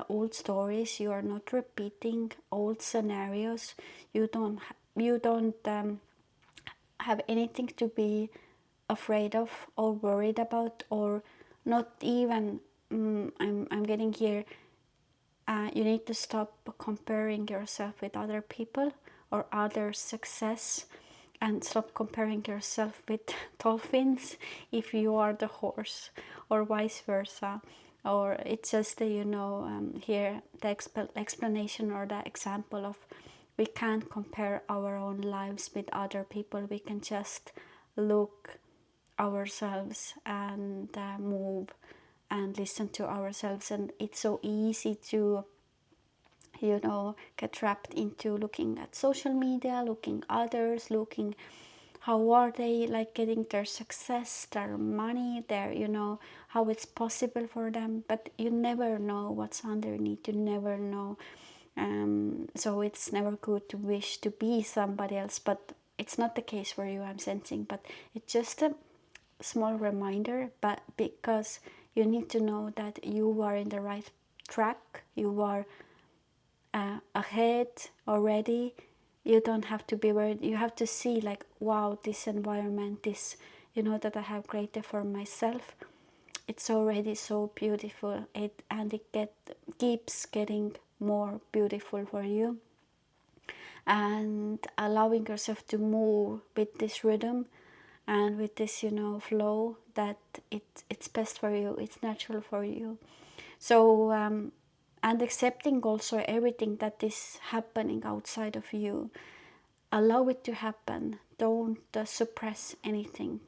old stories. You are not repeating old scenarios. You don't have anything to be afraid of or worried about, or not even. I'm getting here. You need to stop comparing yourself with other people or other success, and stop comparing yourself with dolphins if you are the horse, or vice versa. Or it's just here the explanation or the example of, we can't compare our own lives with other people. We can just look ourselves and move and listen to ourselves. And it's so easy to get trapped into looking at social media, looking others, looking how are they like getting their success, their money, their how it's possible for them. But you never know what's underneath. You never know. So it's never good to wish to be somebody else, but it's not the case for you, I'm sensing. But it's just a small reminder, but because you need to know that you are in the right track, you are ahead already. You don't have to be worried. You have to see like, wow, this environment, this that I have created for myself, it's already so beautiful. And it keeps getting more beautiful for you, and allowing yourself to move with this rhythm and with this flow, that it's best for you, it's natural for you. So and accepting also everything that is happening outside of you. Allow it to happen. Don't suppress anything.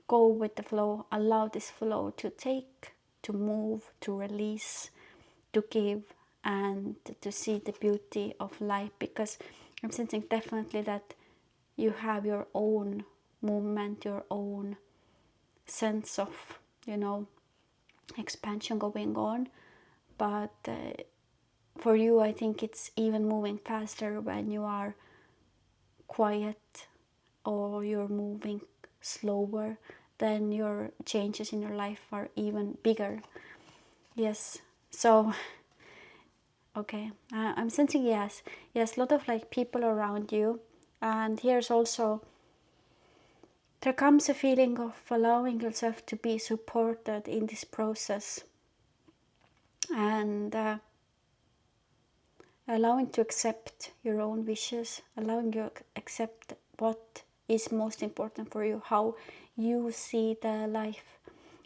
Go with the flow. Allow this flow to take, to move, to release, to give, and to see the beauty of life. Because I'm sensing definitely that you have your own movement, your own sense of expansion going on. But for you, I think it's even moving faster when you are quiet, or you're moving slower. Then your changes in your life are even bigger. Yes. So okay, I'm sensing yes, a lot of like people around you. And here's also, there comes a feeling of allowing yourself to be supported in this process, and allowing to accept your own wishes, allowing you to accept what is most important for you, how you see the life,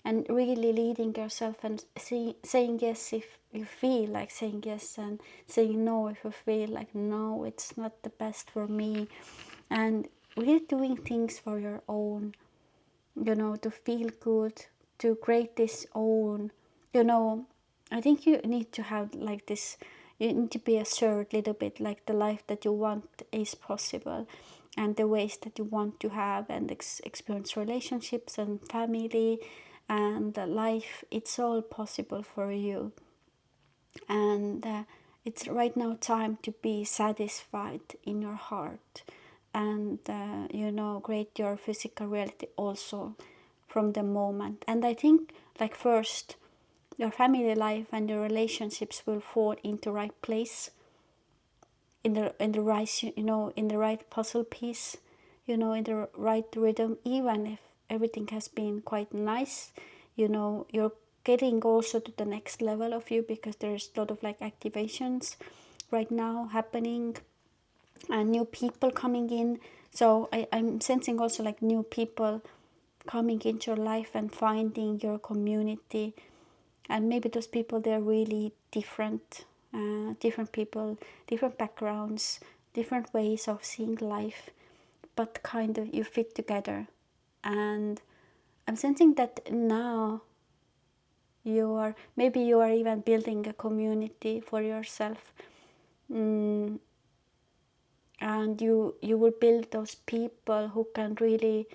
and really leading yourself, and saying yes if you feel like saying yes, and saying no if you feel like no, it's not the best for me. And really doing things for your own, to feel good, to create this own, I think you need to have like this, you need to be assured a little bit like the life that you want is possible, and the ways that you want to have and experience relationships and family and life, it's all possible for you. And it's right now time to be satisfied in your heart, and create your physical reality also from the moment. And I think like first your family life and your relationships will fall into right place, in the right, in the right puzzle piece, in the right rhythm. Even if everything has been quite nice, you're getting also to the next level of you, because there's a lot of like activations right now happening and new people coming in. So I'm sensing also like new people coming into your life and finding your community. And maybe those people, they're really different, different people, different backgrounds, different ways of seeing life, but kind of you fit together. And I'm sensing that now maybe you are even building a community for yourself. And you will build those people who can really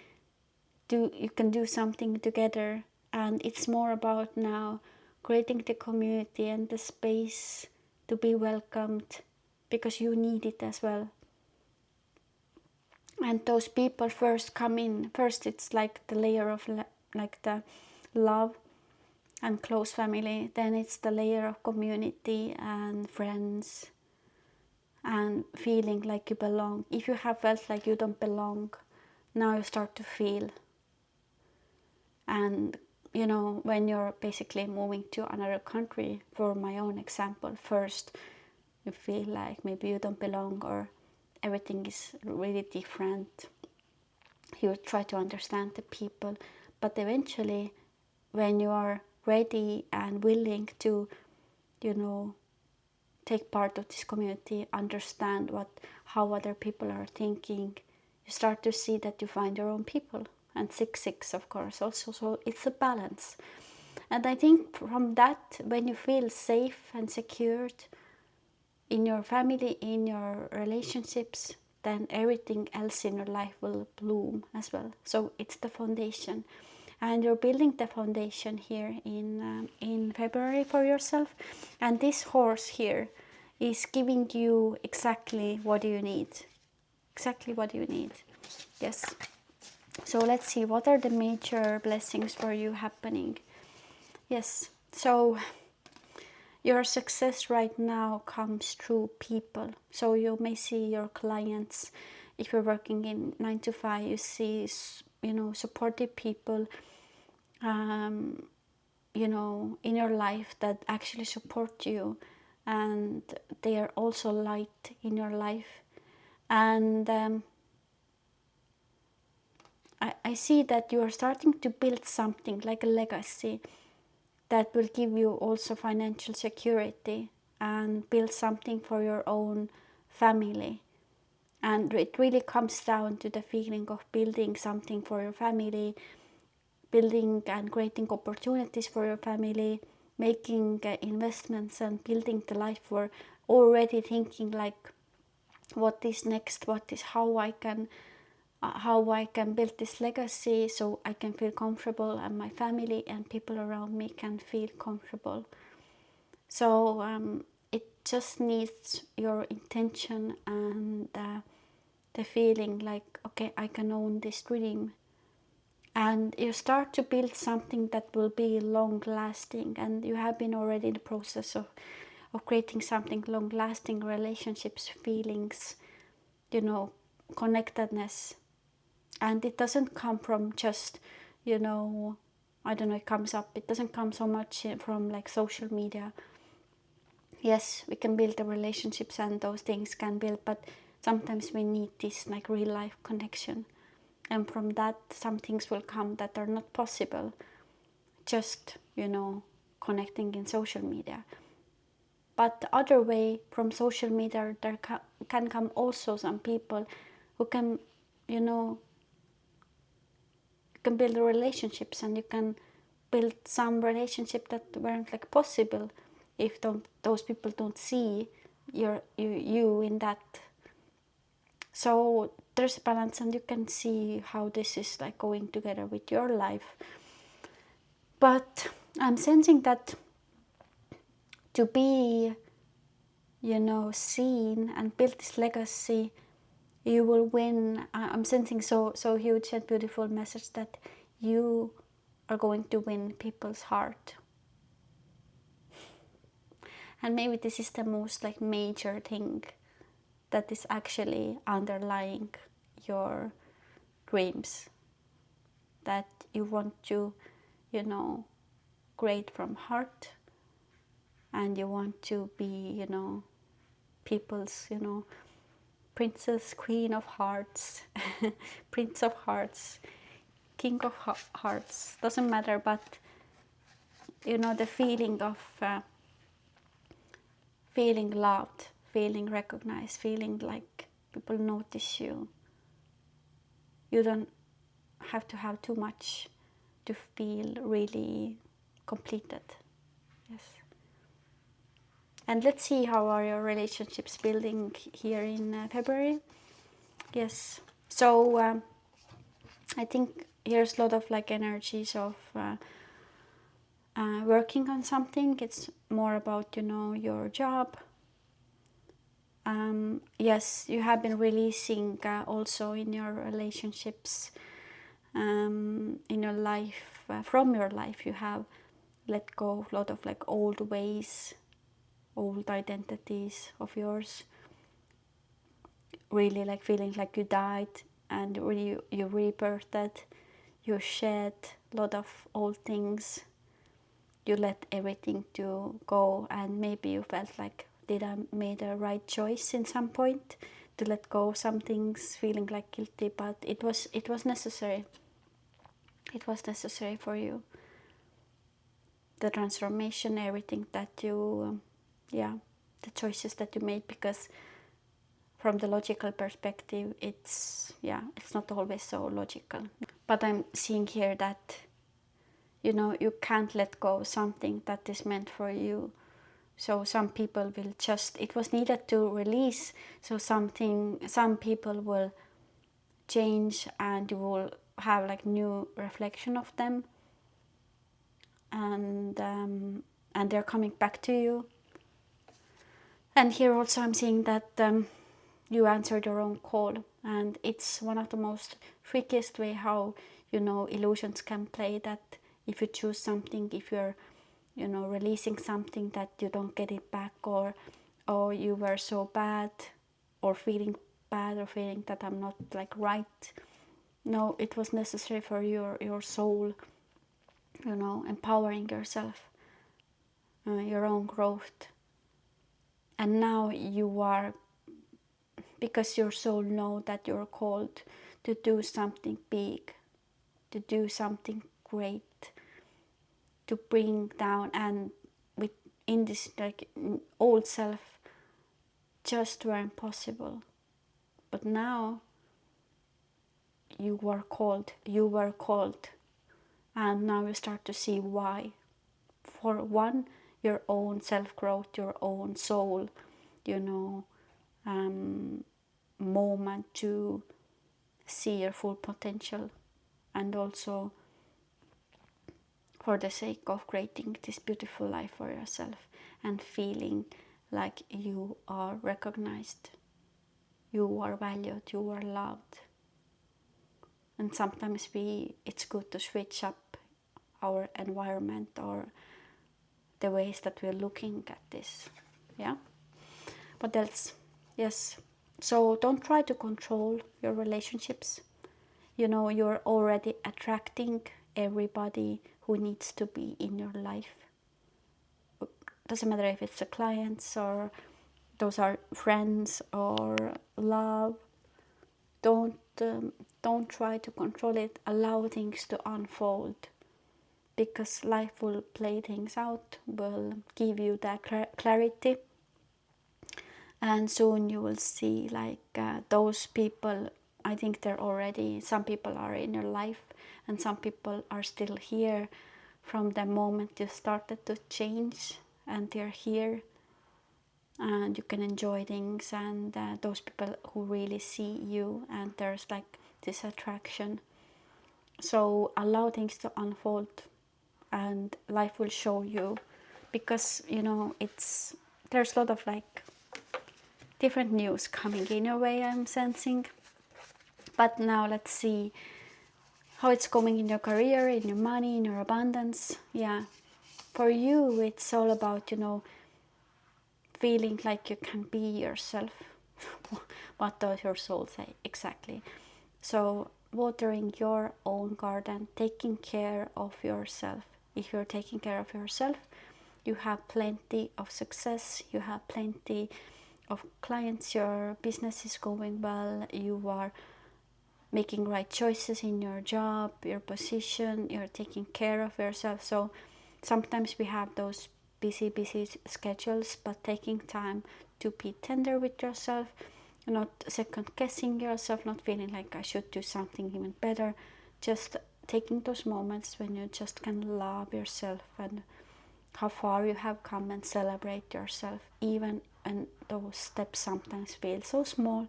you can do something together. And it's more about now creating the community and the space to be welcomed, because you need it as well. And those people first come in first, it's like the layer of like the love and close family, then it's the layer of community and friends and feeling like you belong. If you have felt like you don't belong, now you start to feel. And when you're basically moving to another country, for my own example, first you feel like maybe you don't belong, or everything is really different. You try to understand the people, but eventually when you are ready and willing to take part of this community, understand how other people are thinking, you start to see that you find your own people. And 6-6 of course also, so it's a balance. And I think from that, when you feel safe and secured in your family, in your relationships, then everything else in your life will bloom as well. So it's the foundation, and you're building the foundation here in February for yourself. And this horse here is giving you exactly what you need. Exactly what you need. Yes. So let's see, what are the major blessings for you happening? Yes. So your success right now comes through people. So you may see your clients, if you're working in 9 to 5, you see, supportive people, in your life that actually support you, and they are also light in your life. And I see that you are starting to build something like a legacy that will give you also financial security, and build something for your own family. And it really comes down to the feeling of building something for your family, building and creating opportunities for your family, making investments and building the life for, already thinking like what is next, how I can build this legacy so I can feel comfortable, and my family and people around me can feel comfortable. So it just needs your intention and the feeling like, okay, I can own this dream. And you start to build something that will be long lasting, and you have been already in the process of creating something long lasting, relationships, feelings, connectedness. And it doesn't come from just, I don't know, it doesn't come so much from like social media. Yes, we can build the relationships and those things can build, but sometimes we need this like real life connection. And from that, some things will come that are not possible just, connecting in social media. But the other way, from social media, there can come also some people who can, you can build relationships, and you can build some relationship that weren't like possible if those people don't see you in that. So there's a balance, and you can see how this is like going together with your life. But I'm sensing that to be, seen and build this legacy, you will win. I'm sensing so huge and beautiful message that you are going to win people's heart. And maybe this is the most like major thing that is actually underlying your dreams, that you want to, create from heart, and you want to be, people's, princess, queen of hearts, prince of hearts, king of hearts, doesn't matter, but the feeling of feeling loved, feeling recognized, feeling like people notice you. You don't have to have too much to feel really completed. Yes. And let's see how are your relationships building here in February. Yes. So I think here's a lot of like energies of working on something. It's more about, your job. Yes, you have been releasing also in your relationships, in your life, from your life. You have let go of a lot of like old ways, old identities of yours. Really like feeling like you died and you rebirthed. You shed a lot of old things. You let everything to go, and maybe you felt like, did I made a right choice in some point to let go of some things, feeling like guilty, but it was necessary. It was necessary for you. The transformation, everything that you, the choices that you made, because from the logical perspective, it's not always so logical. But I'm seeing here that you can't let go of something that is meant for you. So some people will just, it was needed to release. So some people will change, and you will have like new reflection of them, and they're coming back to you. And here also I'm seeing that you answered your own call, and it's one of the most trickiest way how illusions can play, that if you choose something, if you're releasing something, that you don't get it back, or you were so bad, or feeling bad, or feeling that I'm not like right. No, it was necessary for your soul, empowering yourself, your own growth. And now you are, because your soul know that you're called to do something big, to do something great, to bring down, and in this like old self just were impossible. But now you were called, and now you start to see why. For one, your own self-growth, your own soul, moment to see your full potential, and also for the sake of creating this beautiful life for yourself, and feeling like you are recognized, you are valued, you are loved. And sometimes it's good to switch up our environment, or the ways that we're looking at this. Yeah. What else? Yes. So don't try to control your relationships. You're already attracting everybody who needs to be in your life. Doesn't matter if it's the clients, or those are friends, or love. Don't try to control it. Allow things to unfold, because life will play things out, will give you that clarity. And soon you will see like those people, I think they're already, some people are in your life, and some people are still here from the moment you started to change and they're here, and you can enjoy things, and those people who really see you, and there's like this attraction. So allow things to unfold, and life will show you, because you know there's a lot of like different news coming in your way, I'm sensing. But now let's see how it's going in your career, in your money, in your abundance. Yeah, for you it's all about, you know, feeling like you can be yourself. What does your soul say exactly? So watering your own garden, taking care of yourself. If you're taking care of yourself, you have plenty of success, you have plenty of clients, your business is going well, you are making right choices in your job, your position, you're taking care of yourself. So sometimes we have those busy schedules, but taking time to be tender with yourself, not second guessing yourself, not feeling like I should do something even better, just taking those moments when you just can love yourself and how far you have come, and celebrate yourself, even when those steps sometimes feel so small.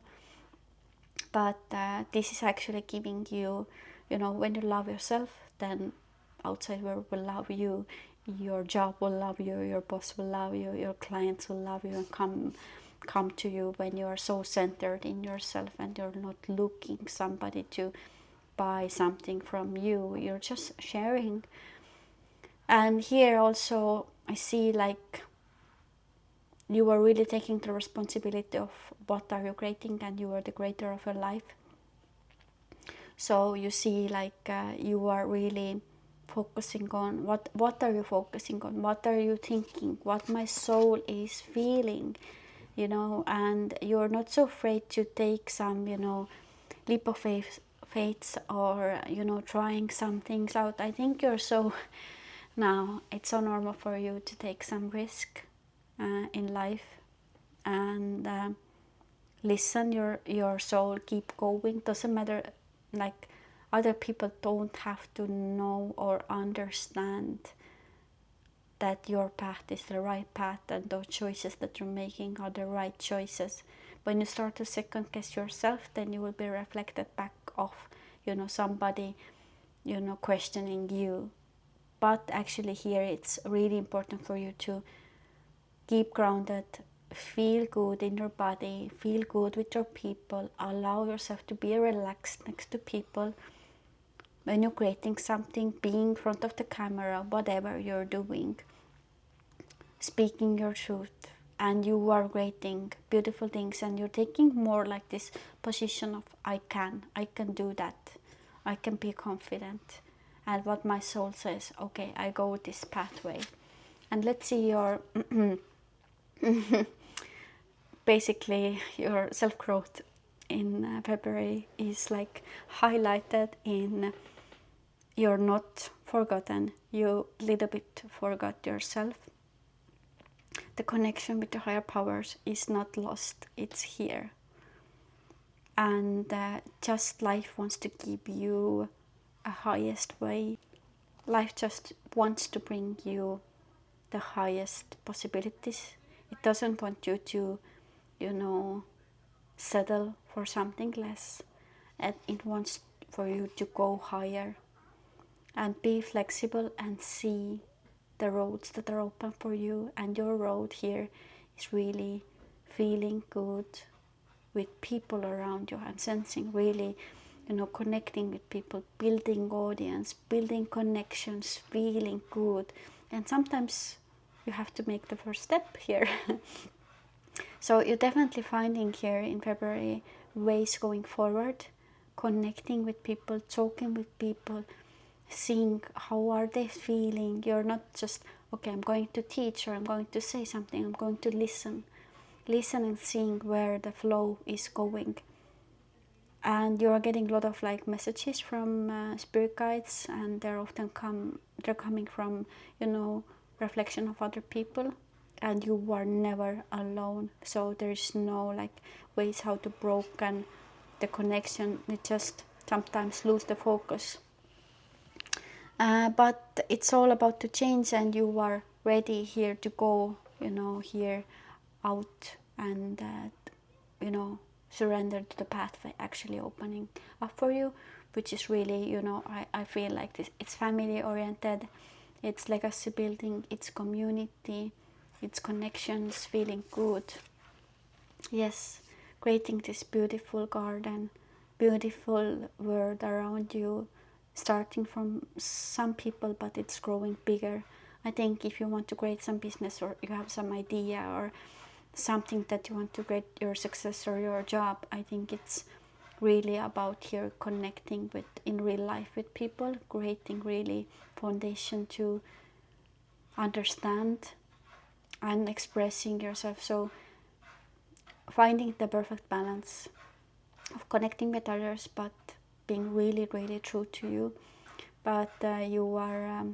But this is actually giving you, you know, when you love yourself, then outside world will love you, your job will love you, your boss will love you, your clients will love you and come to you when you are so centered in yourself, and you're not looking somebody to buy something from you, you're just sharing. And here also I see like you are really taking the responsibility of what are you creating, and you are the creator of your life. So you see like you are really focusing on what are you focusing on, what are you thinking, what my soul is feeling, you know. And you're not so afraid to take some, you know, leap of faith, or you know, trying some things out. I think you're so now it's so normal for you to take some risk in life, and listen your soul, keep going. Doesn't matter, like other people don't have to know or understand that your path is the right path, and those choices that you're making are the right choices. When you start to second guess yourself, then you will be reflected back off, you know, somebody, you know, questioning you. But actually here it's really important for you to keep grounded, feel good in your body, feel good with your people, allow yourself to be relaxed next to people. When you're creating something, being in front of the camera, whatever you're doing, speaking your truth, and you are creating beautiful things, and you're taking more like this position of I can do that, I can be confident. And what my soul says, okay, I go this pathway. And let's see your basically your self-growth in February is like highlighted in you're not forgotten, you little bit forgot yourself. The connection with the higher powers is not lost, it's here. And just life wants to give you a highest way. Life just wants to bring you the highest possibilities. It doesn't want you to, you know, settle for something less, and it wants for you to go higher and be flexible and see the roads that are open for you. And your road here is really feeling good with people around you. I'm sensing really, you know, connecting with people, building audience, building connections, feeling good. And sometimes you have to make the first step here. So you're definitely finding here in February ways going forward, connecting with people, talking with people, seeing how are they feeling. You're not just, okay, I'm going to teach or I'm going to say something. I'm going to listen and seeing where the flow is going. And you're getting a lot of like messages from spirit guides, and they're coming from, you know, reflection of other people, and you are never alone. So there's no like ways how to broken the connection. We just sometimes lose the focus. But it's all about to change, and you are ready here to go, here out, and surrender to the pathway actually opening up for you, which is really, I feel like this, it's family oriented, it's legacy building, it's community, it's connections, feeling good. Yes, creating this beautiful garden, beautiful world around you, starting from some people, but it's growing bigger. I think if you want to create some business, or you have some idea, or something that you want to create your success or your job, I think it's really about here connecting with in real life with people, creating really foundation to understand and expressing yourself. So finding the perfect balance of connecting with others, but being really, really true to you. But you are,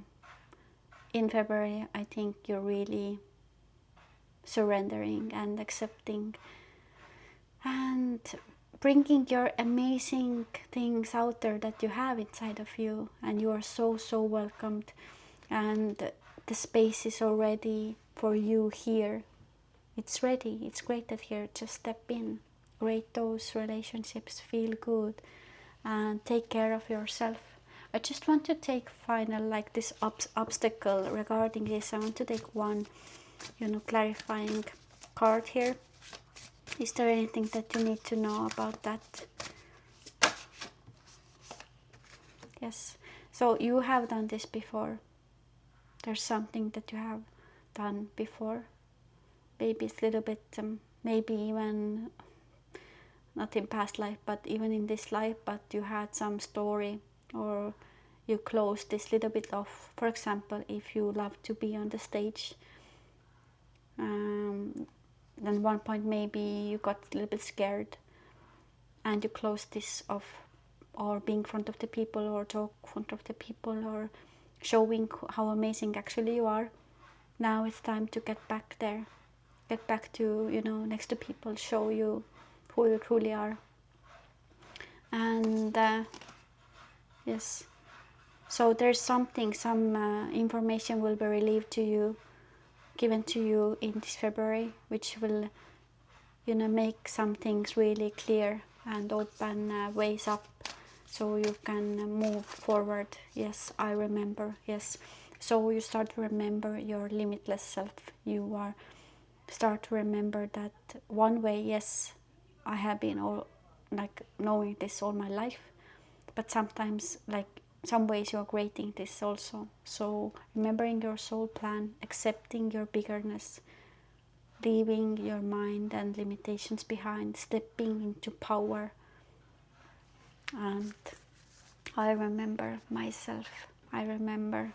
in February, I think you're really surrendering and accepting and bringing your amazing things out there that you have inside of you. And you are so, so welcomed. And the space is already for you here. It's ready. It's great that here. Just step in. Create those relationships. Feel good. And take care of yourself. I just want to take final, like this obstacle regarding this. I want to take one, clarifying card here. Is there anything that you need to know about that? Yes. So you have done this before. There's something that you have done before. Maybe it's a little bit, maybe even not in past life, but even in this life, but you had some story, or you closed this little bit off. For example, if you love to be on the stage, then one point maybe you got a little bit scared and you closed this off, or being in front of the people, or talk in front of the people, or showing how amazing actually you are. Now it's time to get back there, get back to, next to people, show you who you truly are. And yes, so there's something, some information will be relieved to you, given to you in this February, which will, make some things really clear and open ways up, so you can move forward. Yes, I remember. Yes, so you start to remember your limitless self. You are start to remember that one way, yes, I have been all like knowing this all my life, but sometimes, like, some ways you're creating this also. So remembering your soul plan, accepting your biggerness, leaving your mind and limitations behind, stepping into power. And I remember myself. I remember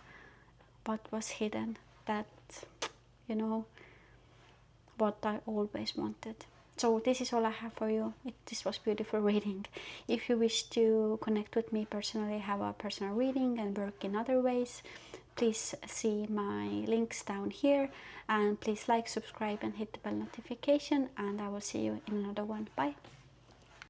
what was hidden, that, what I always wanted. So this is all I have for you. This was beautiful reading. If you wish to connect with me personally, have a personal reading and work in other ways, please see my links down here, and please like, subscribe and hit the bell notification, and I will see you in another one. Bye.